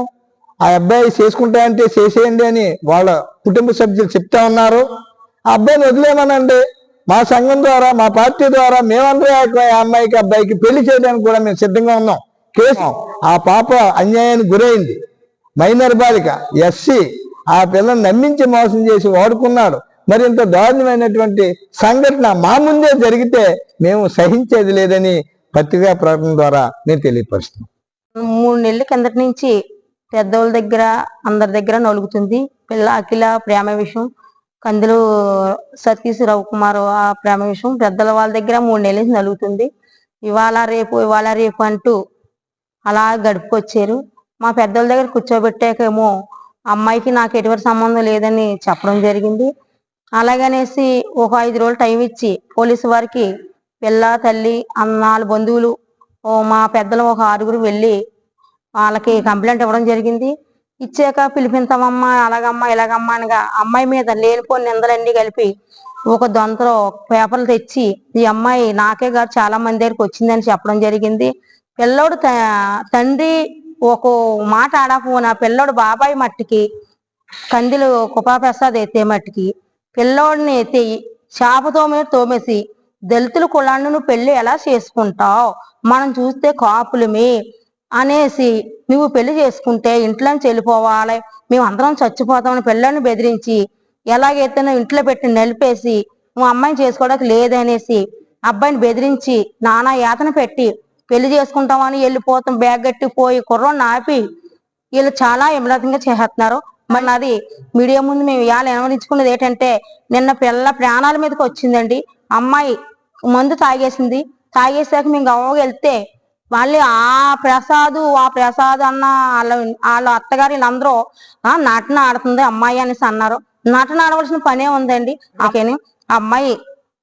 ఆ అబ్బాయి చేసుకుంటా అంటే చేసేయండి అని వాళ్ళ కుటుంబ సభ్యులు చెప్తా ఉన్నారు. ఆ అబ్బాయిని వదిలేమనండి, మా సంఘం ద్వారా మా పార్టీ ద్వారా మేమందరూ ఆ అమ్మాయికి అబ్బాయికి పెళ్లి చేయడానికి కూడా మేము సిద్ధంగా ఉన్నాం. కేసు ఆ పాప అన్యాయానికి గురైంది, మైనర్ బాలిక, ఎస్సీ. ఆ పిల్లని నమ్మించి మోసం చేసి వాడుకున్నాడు. మరి ఇంత దారుణమైనటువంటి సంఘటన మా ముందే జరిగితే మేము సహించేది లేదని పత్రికా ప్రకటన ద్వారా నేను తెలియపరుస్తున్నాను. 3 నెలల కిందటి నుంచి పెద్దోళ్ళ దగ్గర అందరి దగ్గర నలుగుతుంది. పిల్ల అఖిల ప్రేమ విషయం, కందులు సతీష్ రవికుమార్ ఆ ప్రేమ విషయం పెద్దల వాళ్ళ దగ్గర 3 నెలల నుంచి నలుగుతుంది. ఇవాళ రేపు అంటూ అలా గడుపుకొచ్చారు. మా పెద్దోళ్ళ దగ్గర కూర్చోబెట్టాకేమో అమ్మాయికి నాకు ఎటువంటి సంబంధం లేదని చెప్పడం జరిగింది. అలాగనేసి ఒక 5 రోజులు టైం ఇచ్చి పోలీసు వారికి పిల్ల తల్లి 4 బంధువులు మా పెద్దలు ఒక 6గురు వెళ్ళి వాళ్ళకి కంప్లైంట్ ఇవ్వడం జరిగింది. ఇచ్చాక పిలిపించామమ్మా అలాగమ్మా ఇలాగమ్మా అనగా అమ్మాయి మీద లేనిపోని నిందలన్నీ కలిపి ఒక దొంతలో పేపర్లు తెచ్చి ఈ అమ్మాయి నాకే కాదు చాలా మంది దగ్గరికి వచ్చిందని చెప్పడం జరిగింది. పిల్లోడు తండ్రి ఒక మాట ఆడకపోయినా పిల్లోడు బాబాయ్ మట్టికి కందిలు కుపాప్రసాద్ ఎత్తే మట్టికి పిల్లోడిని ఎత్తి చేపతో మీద తోమేసి దళితుల కులాన్ని నువ్వు పెళ్లి ఎలా చేసుకుంటావు, మనం చూస్తే కాపులమే అనేసి నువ్వు పెళ్లి చేసుకుంటే ఇంట్లోంచి వెళ్ళిపోవాలి, మేము అందరం చచ్చిపోతామని పిల్లల్ని బెదిరించి ఎలాగైతే నువ్వు ఇంట్లో పెట్టి నిలిపేసి నువ్వు అమ్మాయిని చేసుకోవడానికి లేదనేసి అబ్బాయిని బెదిరించి నానా యాతన పెట్టి పెళ్లి చేసుకుంటామని వెళ్ళిపోతాం బ్యాగ్ గట్టిపోయి కుర్రోని ఆపి వీళ్ళు చాలా విమలతంగా చేస్తున్నారు. మరి నాది మీడియా ముందు మేము ఇవాళ వినవరించుకున్నది ఏంటంటే నిన్న పిల్ల ప్రాణాల మీదకి వచ్చిందండి. అమ్మాయి మందు తాగేసింది. తాగేసాక మేము గవ్వగా వెళ్తే వాళ్ళు ఆ ప్రసాద్ అన్న వాళ్ళ అత్తగారు వీళ్ళందరూ నటన ఆడుతుంది అమ్మాయి అనేసి అన్నారు. నటన ఆడవలసిన పనే ఉందండి. నాకేని అమ్మాయి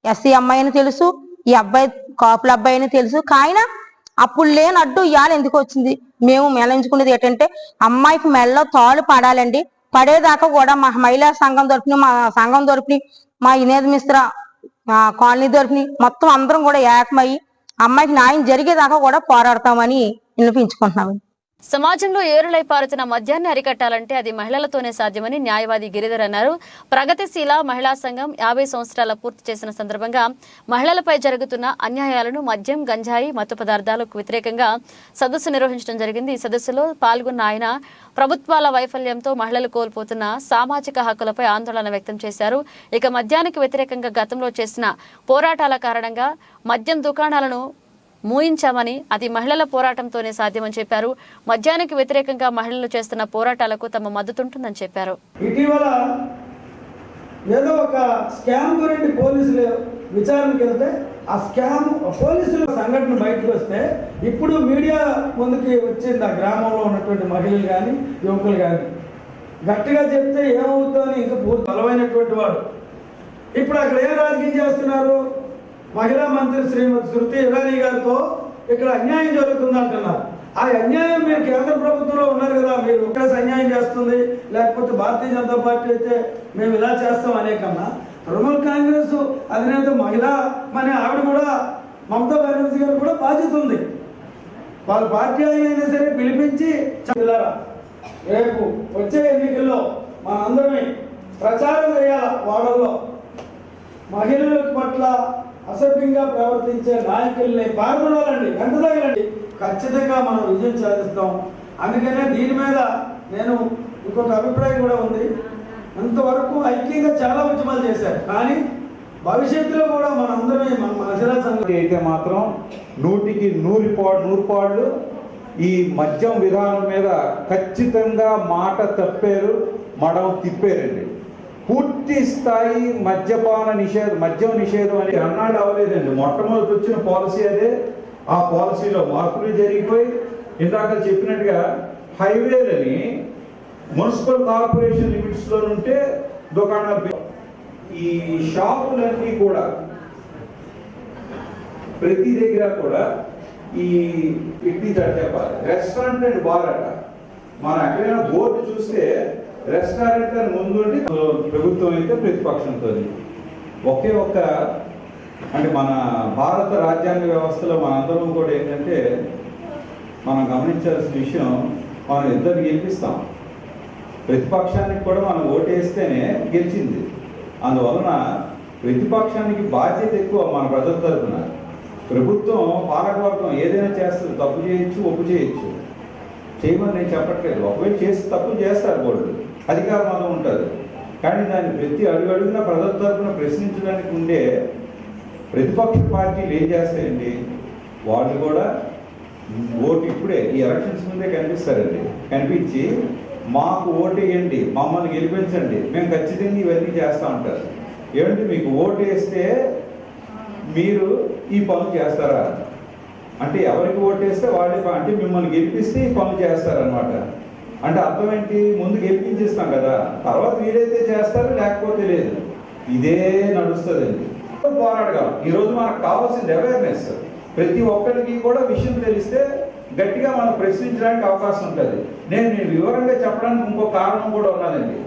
ఎస్సీ అమ్మాయి అని తెలుసు, ఈ అబ్బాయి కాపుల అబ్బాయి అని తెలుసు. కాయన అప్పుడు లేని అడ్డు ఇవాళ ఎందుకు వచ్చింది? మేము మేళించుకునేది ఏంటంటే అమ్మాయికి మెడలో తాళ్ళు పడాలండి. పడేదాకా కూడా మా మహిళా సంఘం తరపుని మా సంఘం తరపుని మా వినోద్ మిశ్రా కాలనీ తరపుని మొత్తం అందరం కూడా ఏకమయ్యి అమ్మాయికి న్యాయం జరిగేదాకా కూడా పోరాడతామని వినిపించుకుంటున్నాము. సమాజంలో ఏరులై పారుతున్న మద్యాన్ని అరికట్టాలంటే అది మహిళలతోనే సాధ్యమని న్యాయవాది గిరిధర్ అన్నారు. ప్రగతిశీల మహిళా సంఘం 50 సంవత్సరాల పూర్తి చేసిన సందర్భంగా మహిళలపై జరుగుతున్న అన్యాయాలను, మద్యం, గంజాయి, మత్తు పదార్థాలకు వ్యతిరేకంగా సదస్సు నిర్వహించడం జరిగింది. ఈ సదస్సులో పాల్గొన్న ఆయన ప్రభుత్వాల వైఫల్యంతో మహిళలు కోల్పోతున్న సామాజిక హక్కులపై ఆందోళన వ్యక్తం చేశారు. ఇక మద్యానికి వ్యతిరేకంగా గతంలో చేసిన పోరాటాల కారణంగా మద్యం దుకాణాలను మూయించామని, అది మహిళల పోరాటంతోనే సాధ్యమని చెప్పారు. మద్యానికి వ్యతిరేకంగా మహిళలు చేస్తున్న పోరాటాలకు తమ మద్దతుంటుందని చెప్పారు. ఇటీవల ఏదో ఒక స్కామ్ గురించి పోలీసులు విచారణకి వెళ్తే ఆ స్కామ్ పోలీసుల సంఘటన బయటకు వస్తే ఇప్పుడు మీడియా ముందుకి వచ్చింది. ఆ గ్రామంలో ఉన్నటువంటి మహిళలు కానీ యువకులు కానీ గట్టిగా చెప్తే ఏమవుతుందని ఇంకా పూర్తి బలమైనటువంటి వాడు. ఇప్పుడు అక్కడ ఏం రాజకీయం చేస్తున్నారు? మహిళా మంత్రి శ్రీమతి స్మృతి ఇరానీ గారితో ఇక్కడ అన్యాయం జరుగుతుంది అంటున్నారు. ఆ అన్యాయం మీరు కేంద్ర ప్రభుత్వంలో ఉన్నారు కదా, మీరు ఇక్కడ అన్యాయం చేస్తుంది, లేకపోతే భారతీయ జనతా పార్టీ అయితే మేము ఇలా చేస్తాం అనే కన్నా తృణమూల్ కాంగ్రెస్ అధినేత మహిళా అనే ఆవిడ కూడా మమతా బెనర్జీ గారు కూడా బాధ్యత ఉంది. వాళ్ళ పార్టీ అయినా సరే పిలిపించి రేపు వచ్చే ఎన్నికల్లో మనందరినీ ప్రచారం చేయాల. వాళ్ళలో మహిళల పట్ల అసభ్యంగా ప్రవర్తించే నాయకుల్ని పాల్గొనాలండి, వెంటదగలండి. ఖచ్చితంగా మనం విజయం సాధిస్తాం. అందుకనే దీని మీద నేను ఇంకొక అభిప్రాయం కూడా ఉంది. అంతవరకు ఐక్యంగా చాలా ఉద్యమాలు చేశారు, కానీ భవిష్యత్తులో కూడా మనందరమే మన మహిళా సంఘం అయితే మాత్రం 100కి 100 పాళ్ళు ఈ మద్యం విధానం మీద ఖచ్చితంగా మాట తప్పారు, మడం తిప్పారండి. పూర్తి స్థాయి మద్యం నిషేధం అని అన్నాడు అవ్వలేదండి. మొట్టమొదటి వచ్చిన పాలసీ అదే. ఆ పాలసీలో మార్పులు జరిగిపోయి ఇందాక చెప్పినట్టుగా హైవేలని మున్సిపల్ కార్పొరేషన్ లిమిట్స్ లో ఉంటే దుకాణాలు, ఈ షాపులన్నీ కూడా ప్రతి దగ్గర కూడా ఈ ఇడ్లీ చెప్పాలి రెస్టారెంట్ అండ్ బార్ అట. మనం ఎక్కడైనా బోర్డు చూస్తే రెస్టారెంట్ అని ముందుండి ప్రభుత్వం అయితే ప్రతిపక్షంతో ఒకే ఒక్క అంటే మన భారత రాజ్యాంగ వ్యవస్థలో మనందరం కూడా ఏంటంటే మనం గమనించాల్సిన విషయం, మనం ఇద్దరిని గెలిపిస్తాం ప్రతిపక్షానికి కూడా మనం ఓటేస్తేనే గెలిచింది. అందువలన ప్రతిపక్షానికి బాధ్యత ఎక్కువ మన ప్రజల తరఫున. ప్రభుత్వం పాలకవర్గం ఏదైనా చేస్తుంది, తప్పు చేయొచ్చు, ఒప్పు చేయొచ్చు, చేయమని నేను చెప్పట్లేదు. ఒకవేళ చేసి తప్పు చేస్తారు, బోర్డు అధికార మతం ఉంటుంది. కానీ దాన్ని ప్రతి అడుగున ప్రజల తరఫున ప్రశ్నించడానికి ఉండే ప్రతిపక్ష పార్టీలు ఏం చేస్తాయండి, వాళ్ళు కూడా ఓటు ఇప్పుడే ఈ ఎలక్షన్స్ ముందే కనిపిస్తారండి. కనిపించి మాకు ఓటు వేయండి, మమ్మల్ని గెలిపించండి, మేము ఖచ్చితంగా ఇవన్నీ చేస్తూ ఉంటారు. ఏమంటే మీకు ఓటు వేస్తే మీరు ఈ పనులు చేస్తారా అంటే, ఎవరికి ఓటు వేస్తే వాళ్ళే అంటే మిమ్మల్ని గెలిపిస్తే ఈ పనులు చేస్తారనమాట. అంటే అర్థం ఏంటి, ముందు గెలిపించేస్తాం కదా, తర్వాత వీలైతే చేస్తారు, లేకపోతే లేదు. ఇదే నడుస్తుందండి. పోరాడగలం. ఈరోజు మనకు కావాల్సింది అవేర్నెస్. ప్రతి ఒక్కరికి కూడా విషయం తెలిస్తే గట్టిగా మనం ప్రశ్నించడానికి అవకాశం ఉంటుంది. నేను వివరంగా చెప్పడానికి ఇంకో కారణం కూడా ఉన్నదండి.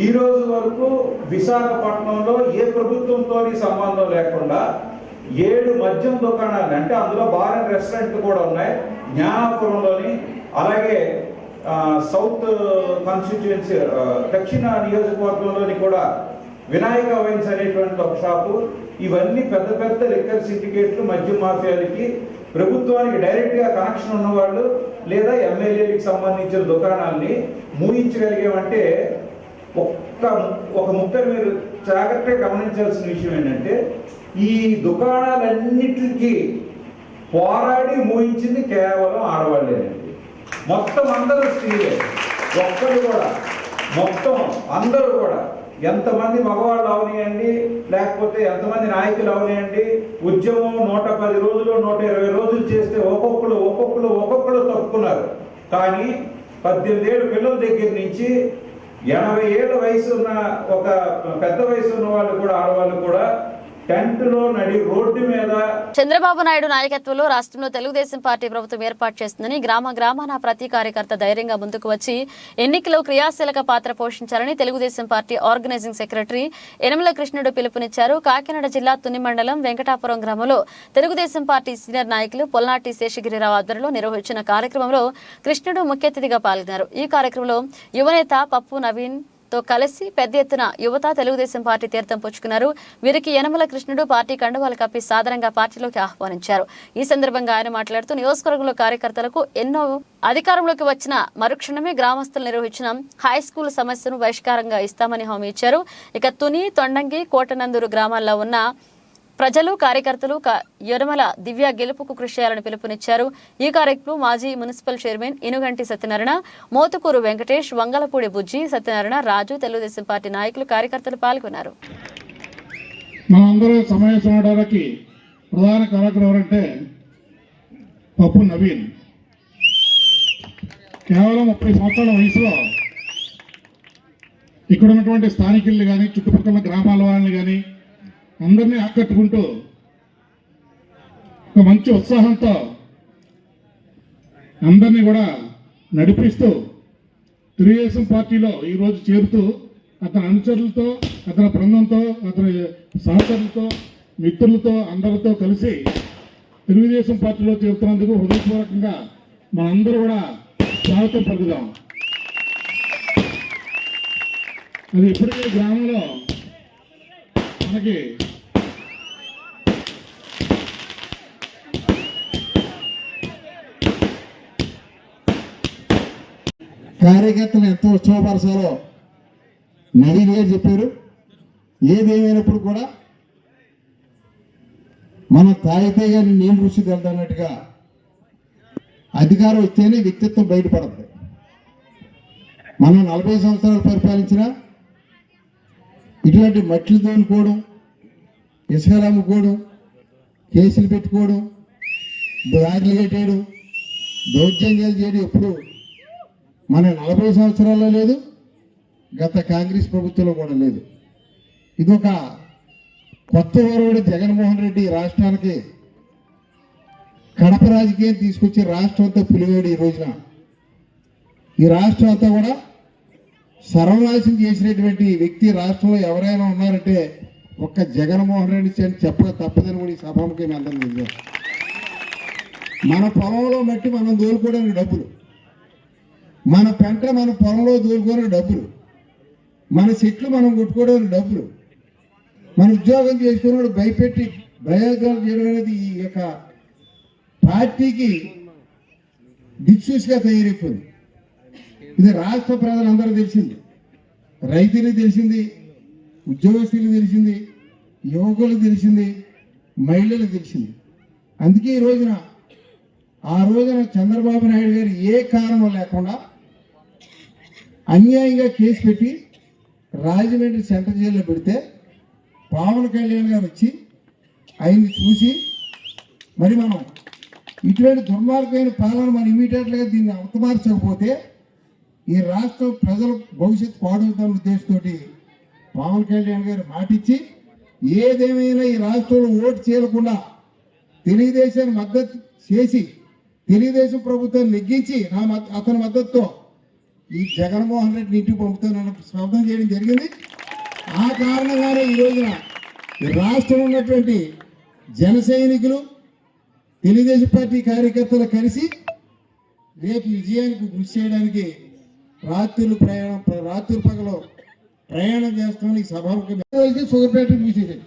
ఈ రోజు వరకు విశాఖపట్నంలో ఏ ప్రభుత్వంతో సంబంధం లేకుండా 7 మద్యం దుకాణాలు, అంటే అందులో బార్ అండ్ రెస్టారెంట్లు కూడా ఉన్నాయి. జ్ఞానాపురంలోని, అలాగే సౌత్ కాన్స్టిట్యుయెన్సీ దక్షిణ నియోజకవర్గంలోని కూడా వినాయక వైన్స్ అనేటువంటి ఒక షాపు. ఇవన్నీ పెద్ద పెద్ద లిక్కర్ సిండికేట్లు, మద్యం మాఫియాలకి ప్రభుత్వానికి డైరెక్ట్గా కనెక్షన్ ఉన్నవాళ్ళు లేదా ఎమ్మెల్యేలకు సంబంధించిన దుకాణాలని మూయించగలిగామంటే, ఒక ముక్కలు మీరు జాగ్రత్తగా గమనించాల్సిన విషయం ఏంటంటే, ఈ దుకాణాలన్నిటికీ పోరాడి మూయించింది కేవలం ఆడవాళ్ళేనండి. మొత్తం అందరూ స్త్రీలే, ఒక్కరు కూడా, మొత్తం అందరూ కూడా. ఎంతమంది మగవాళ్ళు అవనియండి, లేకపోతే ఎంతమంది నాయకులు అవనియండి, ఉద్యమం 110 రోజులు 120 రోజులు చేస్తే ఒక్కొక్కరు తప్పుకున్నారు. కానీ 18 ఏళ్ళ పిల్లల దగ్గర నుంచి 80 ఏళ్ళ వయసు ఉన్న ఒక పెద్ద వయసు ఉన్న వాళ్ళు కూడా, ఆడవాళ్ళు కూడా టెంట్లో నడి రోడ్డు మీద. చంద్రబాబు నాయుడు నాయకత్వంలో రాష్ట్రంలో తెలుగుదేశం పార్టీ ప్రభుత్వం ఏర్పాటు చేస్తుందని, గ్రామాన ప్రతి కార్యకర్త ధైర్యంగా ముందుకు వచ్చి ఎన్నికల్లో క్రియాశీలక పాత్ర పోషించాలని Telugu Desam party organising secretary Yanamala Krishnudu పిలుపునిచ్చారు. కాకినాడ జిల్లా తుని మండలం వెంకటాపురం గ్రామంలో తెలుగుదేశం పార్టీ సీనియర్ నాయకులు పొల్నాటి శేషగిరిరావు ఆధ్వర్యంలో నిర్వహించిన కార్యక్రమంలో కృష్ణుడు ముఖ్య అతిథిగా పాల్గొన్నారు. ఈ కార్యక్రమంలో యువనేత పప్పు నవీన్ తో కలిసి పెద్ద ఎత్తున యువత తెలుగుదేశం పార్టీ తీర్థం పుచ్చుకున్నారు. వీరికి యనమల కృష్ణుడు పార్టీ కండువాలు కప్పి సాధారణంగా పార్టీలోకి ఆహ్వానించారు. ఈ సందర్భంగా ఆయన మాట్లాడుతూ నియోజకవర్గంలో కార్యకర్తలకు ఎన్నో అధికారంలోకి వచ్చిన మరుక్షణమే గ్రామస్తులు నిర్వహించిన హై స్కూల్ సమస్యను పరిష్కారంగా ఇస్తామని హామీ ఇచ్చారు. ఇక తుని, తొండంగి, కోటనందూరు గ్రామాల్లో ఉన్న ప్రజలు, కార్యకర్తలు యనమల దివ్య గెలుపుకు కృషి చేయాలని పిలుపునిచ్చారు. ఈ కార్యక్రమంలో మాజీ మున్సిపల్ చైర్మన్ ఇనుగంటి సత్యనారాయణ, మోతుకూరు వెంకటేష్, వంగలపూడి బుజ్జి, సత్యనారాయణ, రాజు, తెలుగుదేశం పార్టీ నాయకులు, కార్యకర్తలు పాల్గొన్నారు. మనందరూ సమావేశం అవడానికి ప్రధాన కారకుడు ఎవరంటే పప్పు నవీన్. కేవలం 30 సంవత్సరాల వయసులో ఇక్కడ ఉన్నటువంటి స్థానికుల్ని కానీ, చుట్టుపక్కల గ్రామాల వాళ్ళని కానీ అందరినీ ఆకట్టుకుంటూ ఒక మంచి ఉత్సాహంతో అందరినీ కూడా నడిపిస్తూ తెలుగుదేశం పార్టీలో ఈరోజు చేరుతూ అతని అనుచరులతో, అతని బృందంతో, అతని సహచరులతో, మిత్రులతో అందరితో కలిసి తెలుగుదేశం పార్టీలో చేరుతున్నందుకు హృదయపూర్వకంగా మనందరూ కూడా స్వాగతం పలుకుదాం. అది ఇప్పటికే గ్రామంలో మనకి కార్యకర్తలు ఎంతో ఉత్సవపరచాలో నవీన్ గారు చెప్పారు. ఏదేమైనప్పుడు కూడా మన తాగితే కానీ నీళ్ళు రుచి తెలదన్నట్టుగా అధికారం వస్తేనే వ్యక్తిత్వం బయటపడుతుంది. మనం 40 సంవత్సరాలు పరిపాలించినా ఇటువంటి మట్లు తోలుకోవడం, ఇసుకలు అమ్ముకోవడం, కేసులు పెట్టుకోవడం, దాడులు కట్టేయడం, దౌర్జన్యాలు చేయడం ఎప్పుడు మన 40 సంవత్సరాల్లో లేదు, గత కాంగ్రెస్ ప్రభుత్వంలో కూడా లేదు. ఇదొక కొత్త వరవడి జగన్మోహన్ రెడ్డి రాష్ట్రానికి కడప రాజకీయం తీసుకొచ్చి రాష్ట్రం అంతా పులివేడి. ఈ రోజున ఈ రాష్ట్రం అంతా కూడా సర్వనాశనం చేసినటువంటి వ్యక్తి రాష్ట్రంలో ఎవరైనా ఉన్నారంటే ఒక్క జగన్మోహన్ రెడ్డి అని చెప్పక తప్పదని కూడా ఈ సభకి మేము అందరం తెలియదు. మన పొలంలో మట్టి మనం దోలుకోవడానికి డబ్బులు, మన పంట మన పొలంలో దూరుకునే డబ్బులు, మన చెట్లు మనం కొట్టుకోవడానికి డబ్బులు, మన ఉద్యోగం చేసుకున్నప్పుడు భయపెట్టి భయోద్యోగం చేయడం అనేది ఈ యొక్క పార్టీకి దిక్సూచిగా తయారైపోయింది. ఇది రాష్ట్ర ప్రజలందరూ తెలిసింది, రైతులకు తెలిసింది, ఉద్యోగస్తులకు తెలిసింది, యువకులకు తెలిసింది, మహిళలకు తెలిసింది. అందుకే ఆ రోజున చంద్రబాబు నాయుడు గారు ఏ కారణం లేకుండా అన్యాయంగా కేసు పెట్టి రాజమండ్రి సెంట్రల్ జైల్లో పెడితే పవన్ కళ్యాణ్ గారు వచ్చి ఆయన్ని చూసి మరి మనం ఇటువంటి దుర్మార్గమైన పాలన మనం ఇమీడియట్గా దీన్ని అవతమార్చకపోతే ఈ రాష్ట్ర ప్రజల భవిష్యత్తు పాడవుతున్న ఉద్దేశంతో పవన్ కళ్యాణ్ గారు మాటిచ్చి ఏదేమైనా ఈ రాష్ట్రంలో ఓటు చేయకుండా తెలుగుదేశాన్ని మద్దతు చేసి తెలుగుదేశం ప్రభుత్వాన్ని నెగ్గించి అతని మద్దతుతో ఈ జగన్మోహన్ రెడ్డిని ఇంటికి పంపుతానని శబ్దం చేయడం జరిగింది. ఆ కారణంగానే ఈ రోజున రాష్ట్రంలో ఉన్నటువంటి జన సైనికులు తెలుగుదేశం పార్టీ కార్యకర్తలు కలిసి రేపు విజయానికి కృషి చేయడానికి రాత్రులు పగలు ప్రయాణం చేస్తామని సభాముఖంగా షుగర్ ఫ్యాక్టరీ మూసేసాడు.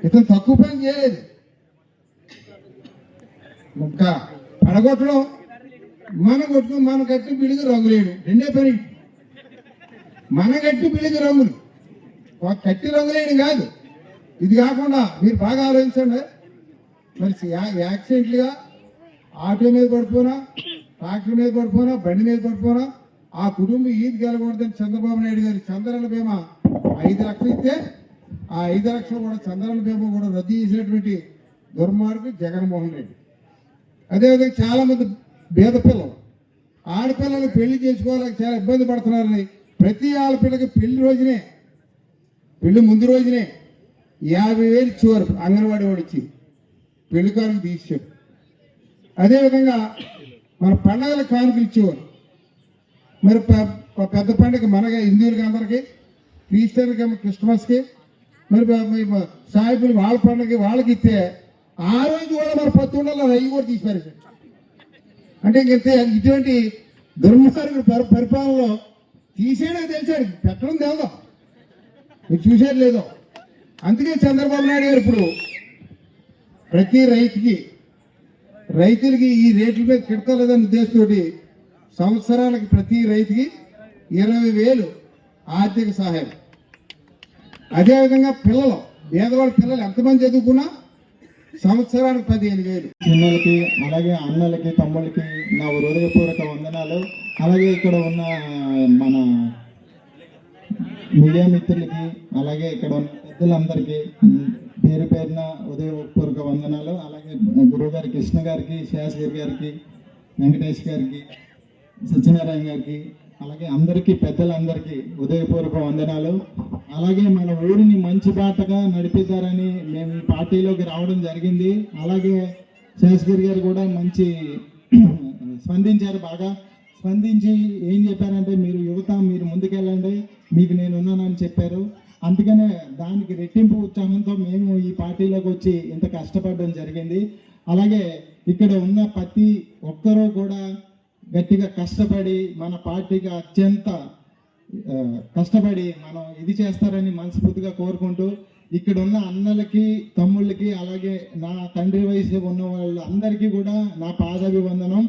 ఇతను తక్కువ పని చేయలేదు. ఇంకా పడగొట్టడం, మనం కొట్టుకుని మన కట్టి బిల్లుగా రంగులేడు, రెండే పని. మన కట్టి బిల్లుగా రంగులు, కట్టి రంగులేయడం కాదు. ఇది కాకుండా మీరు బాగా ఆలోచించండి, మరి యాక్సిడెంట్లుగా ఆటో మీద పడిపోనా, ట్రాక్టర్ మీద పడిపోనా, బండి మీద పడిపోనా ఆ కుటుంబం ఈద్ గెలకూడదని చంద్రబాబు నాయుడు గారి చంద్రన్న బీమా 5 లక్షలు ఇస్తే ఆ 5 లక్షలు కూడా చంద్రన్న బీమా కూడా రద్దు చేసినటువంటి దుర్మార్గు జగన్మోహన్ రెడ్డి. అదేవిధంగా చాలా మంది పేద పిల్లలు ఆడపిల్లలు పెళ్లి చేసుకోవాలని చాలా ఇబ్బంది పడుతున్నారని ప్రతి ఆడపిల్లకి పెళ్లి ముందు రోజునే 50,000 ఇచ్చేవారు అంగన్వాడీ వాడు ఇచ్చి పెళ్లి కానుక తీసేవారు. అదేవిధంగా మన పండగల కానుకలు ఇచ్చేవారు. మరి పెద్ద పండుగ మనగా హిందువులకి అందరికీ, క్రిస్టియన్కి క్రిస్మస్కి, మరి సాయిబులు వాళ్ళ పండుగ వాళ్ళకి ఇస్తే ఆ రోజు కూడా మన 10 ఉండాలి, అవి కూడా తీసిపారు. అంటే ఇంకంతే ఇటువంటి దుర్మార్గుడు పరిపాలనలో తీసేయడం తెలిసాడు, పెట్టడం తెలదో, మీరు చూసేది లేదో. అందుకే చంద్రబాబు నాయుడు గారు ఇప్పుడు ప్రతి రైతులకి ఈ రేట్ల మీద కిడతలేదన్న ఉద్దేశంతో సంవత్సరానికి ప్రతి రైతుకి 20,000 ఆర్థిక సహాయం. అదేవిధంగా పేదవాళ్ళ పిల్లలు ఎంతమంది చదువుకున్నా సంవత్సరానికి 15,000. చిన్నలకి అలాగే అన్నలకి తమ్ముళ్ళకి నా హృదయపూర్వక వందనాలు. అలాగే ఇక్కడ ఉన్న మన మీడియా మిత్రులకి అలాగే ఇక్కడ ఉన్న పెద్దలందరికీ పేరు పేరున హృదయపూర్వక వందనాలు. అలాగే గురువు గారి కృష్ణ గారికి, శాస్త్రి గారికి, వెంకటేష్ గారికి, సత్యనారాయణ గారికి, అలాగే అందరికీ పెద్దలందరికీ హృదయపూర్వక వందనాలు. అలాగే మన ఊరిని మంచి బాటగా నడిపిద్దారని మేము ఈ పార్టీలోకి రావడం జరిగింది. అలాగే శాస్త్రి గారు కూడా మంచి స్పందించారు, బాగా స్పందించి ఏం చెప్పారంటే మీరు యువత మీరు ముందుకెళ్ళండి, మీకు నేను ఉన్నానని చెప్పారు. అందుకనే దానికి రెట్టింపు ఉత్సాహంతో మేము ఈ పార్టీలోకి వచ్చి ఇంత కష్టపడడం జరిగింది. అలాగే ఇక్కడ ఉన్న ప్రతి ఒక్కరూ కూడా గట్టిగా కష్టపడి మన పార్టీకి అత్యంత కష్టపడి మనం ఇది చేస్తారని మనస్ఫూర్తిగా కోరుకుంటూ ఇక్కడ ఉన్న అన్నలకి తమ్ముళ్ళకి అలాగే నా తండ్రి వయసు ఉన్న వాళ్ళందరికీ కూడా నా పాదాభివందనం.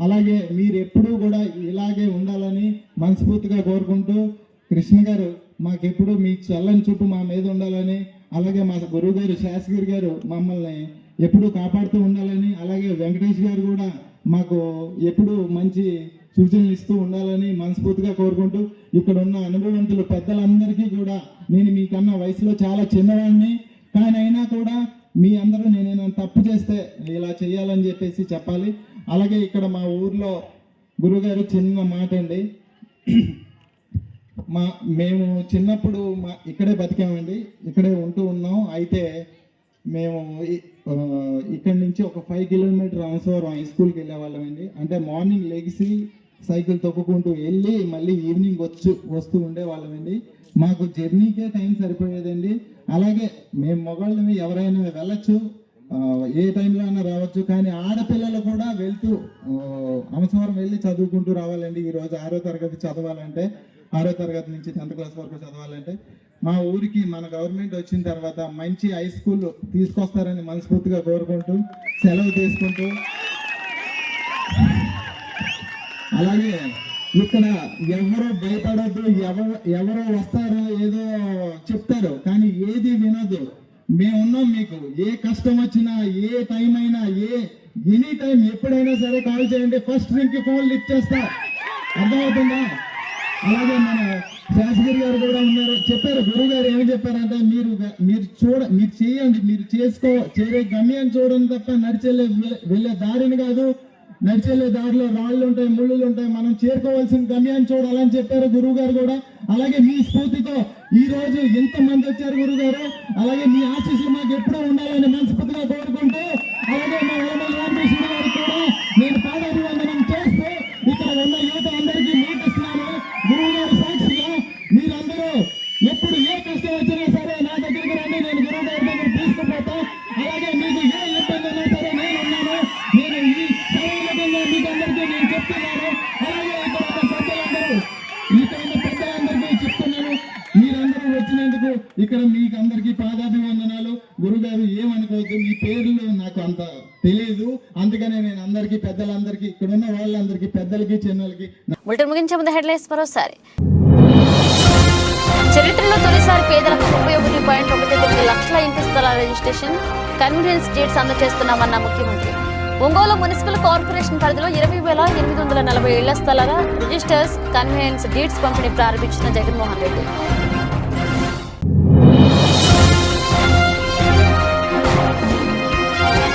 అలాగే మీరు ఎప్పుడూ కూడా ఇలాగే ఉండాలని మనస్ఫూర్తిగా కోరుకుంటూ కృష్ణ గారు మాకెప్పుడు మీ చల్లని చూపు మా మీద ఉండాలని, అలాగే మా గురువు గారు శాస్త్రి గారు మమ్మల్ని ఎప్పుడూ కాపాడుతూ ఉండాలని, అలాగే వెంకటేష్ గారు కూడా మాకు ఎప్పుడు మంచి సూచనలు ఇస్తూ ఉండాలని మనస్ఫూర్తిగా కోరుకుంటూ ఇక్కడ ఉన్న అనుభవవంతులు పెద్దలందరికీ కూడా నేను మీకన్నా వయసులో చాలా చిన్నవాడిని, కానీ అయినా కూడా మీ అందరూ నేను తప్పు చేస్తే ఇలా చేయాలని చెప్పేసి చెప్పాలి. అలాగే ఇక్కడ మా ఊర్లో గురువుగారు చిన్న మాట అండి, మేము చిన్నప్పుడు ఇక్కడే బతికామండి, ఇక్కడే ఉంటూ ఉన్నాం. అయితే మేము ఇక్కడి నుంచి ఒక 5 కిలోమీటర్ రామేశ్వరం హై స్కూల్కి వెళ్ళేవాళ్ళమండి. అంటే మార్నింగ్ లెగిసి సైకిల్ తొక్కుకుంటూ వెళ్ళి మళ్ళీ ఈవినింగ్ వస్తూ ఉండేవాళ్ళమండి. మాకు జర్నీకే టైం సరిపోయేదండి. అలాగే మేము మగవాళ్ళని ఎవరైనా వెళ్ళచ్చు, ఏ టైంలో అయినా రావచ్చు. కానీ ఆడపిల్లలు కూడా వెళ్తూ అవసరం వెళ్ళి చదువుకుంటూ రావాలండి. ఈరోజు 6వ తరగతి చదవాలంటే, 6వ తరగతి నుంచి 10th క్లాస్ వరకు చదవాలంటే మా ఊరికి మన గవర్నమెంట్ వచ్చిన తర్వాత మంచి హై స్కూల్ తీసుకొస్తారని మనస్ఫూర్తిగా కోరుకుంటూ సెలవు తీసుకుంటూ, అలాగే ఇక్కడ ఎవరో భయపడద్దు, ఎవరో వస్తారు ఏదో చెప్తారు కానీ ఏది వినొద్దు. మేమున్నాం మీకు. ఏ కష్టం వచ్చినా, ఏ టైం అయినా, ఎనీ టైం ఎప్పుడైనా సరే కాల్ చేయండి. ఫస్ట్ రింగ్కి ఫోన్ లిఫ్ట్ చేస్తా. అర్థమవుతుందా? అలాగే మన శాస్త్రి గారు కూడా ఉన్నారు, చెప్పారు. గురువు గారు ఏమి చెప్పారంటే మీరు చేయండి, మీరు చేరే గమ్యాన్ని చూడండి తప్ప వెళ్ళే దారిని కాదు. నడిచెళ్ళే దారిలో రాళ్ళు ఉంటాయి, ముళ్ళులు ఉంటాయి, మనం చేరుకోవాల్సిన గమ్యాన్ని చూడాలని చెప్పారు గురువు గారు కూడా. అలాగే మీ స్ఫూర్తితో ఈ రోజు ఎంతమంది వచ్చారు గురువు గారు. అలాగే మీ ఆశీస్సులు మాకు ఎప్పుడూ ఉండాలని మనస్ఫూర్తిగా కోరుకుంటూ, అలాగే మా వేమల రామకృష్ణ గారికి కూడా నేను పాదాభివందనం చేస్తూ ఇక్కడ ఉన్న యువత అందరికీ మాటిస్తున్నాను. గురువు గారు సాక్షిగా మీరందరూ ఎప్పుడు ఏ కష్టం వచ్చినా సరే నా దగ్గరికి రండి, నేను గురువు గారి దగ్గర తీసుకుపోతా. అలాగే మీకు ఏ ఇబ్బంది ఉన్నా సరే నేను ఉన్నాను. నేను ఈ సరైనతంగా మీకు అందరికీ నేను చెప్తున్నాను. అలాగే ఇక్కడ ఉన్న పెద్దలందరికీ చెప్తున్నాను, మీరందరూ వచ్చినందుకు ఇక్కడ మీకు అందరికీ పాదాభివందనాలు. గురుగారు ఏమనుకోవద్దు, మీ పేర్లు నాకు అంత తెలియదు, అందుకనే నేను అందరికీ పెద్దలందరికీ ఇక్కడ ఉన్న వాళ్ళందరికీ పెద్దలకి చిన్నలకి. బులెటిన్ ముగించే ముందు హెడ్లైన్స్ మరోసారి. చరిత్రలో తొలిసారి పేదలకు 31.19 లక్షల ఇంటి స్థలాల రిజిస్ట్రేషన్ కన్వీనియన్స్ డీడ్స్ అందజేస్తున్నామన్న ముఖ్యమంత్రి. ఒంగోలు మున్సిపల్ కార్పొరేషన్ పరిధిలో 20,840 ఇళ్ల స్థలాల రిజిస్టర్స్ కన్వీనియన్స్ డీడ్స్ పంపిణీ ప్రారంభించిన జగన్మోహన్ రెడ్డి.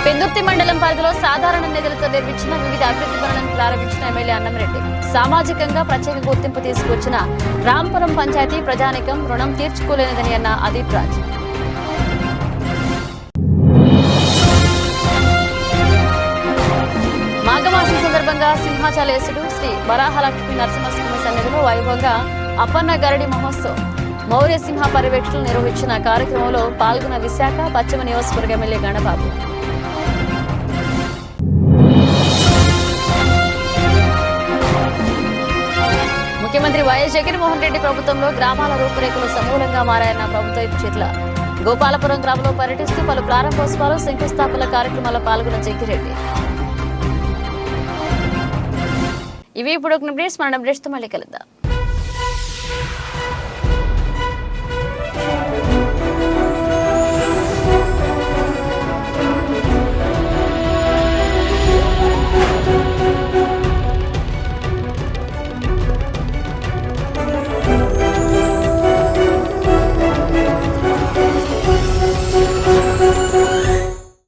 పెందుర్తి మండలం పరిధిలో సాధారణ నిధులతో నిర్మించిన వివిధ అభివృద్ధి పనులను ప్రారంభించిన ఎమ్మెల్యే అన్నంరెడ్డి. సామాజికంగా ప్రత్యేక గుర్తింపు తీసుకొచ్చిన రాంపురం పంచాయతీ ప్రజానికం రుణం తీర్చుకోలేనిదని అన్న అదీప్ రాజ్. మాఘమాసం సందర్భంగా సింహాచలేశుడు శ్రీ వరాహలక్ష్మి నరసింహస్వామి సన్నిధిలో వైభవంగా అపన్న గరడి మహోత్సవం మౌర్య సింహ పర్యవేక్షణలు నిర్వహించిన కార్యక్రమంలో పాల్గొన్న విశాఖ పశ్చిమ నియోజకవర్గ ఎమ్మెల్యే గణబాబు. ముఖ్యమంత్రి వైఎస్ జగన్మోహన్ రెడ్డి ప్రభుత్వంలో గ్రామాల రూపురేఖలు సమూలంగా మారాయన్న ప్రభుత్వ చర్యల. గోపాలపురం గ్రామంలో పర్యటిస్తూ పలు ప్రారంభోత్సవాలు, శంకుస్థాపన కార్యక్రమాల్లో పాల్గొన్న జగ్గిరెడ్డి. ఇవి ఇప్పుడు అప్డేట్స్. మన అప్డేట్స్తో మళ్ళీ కలుద్దాం.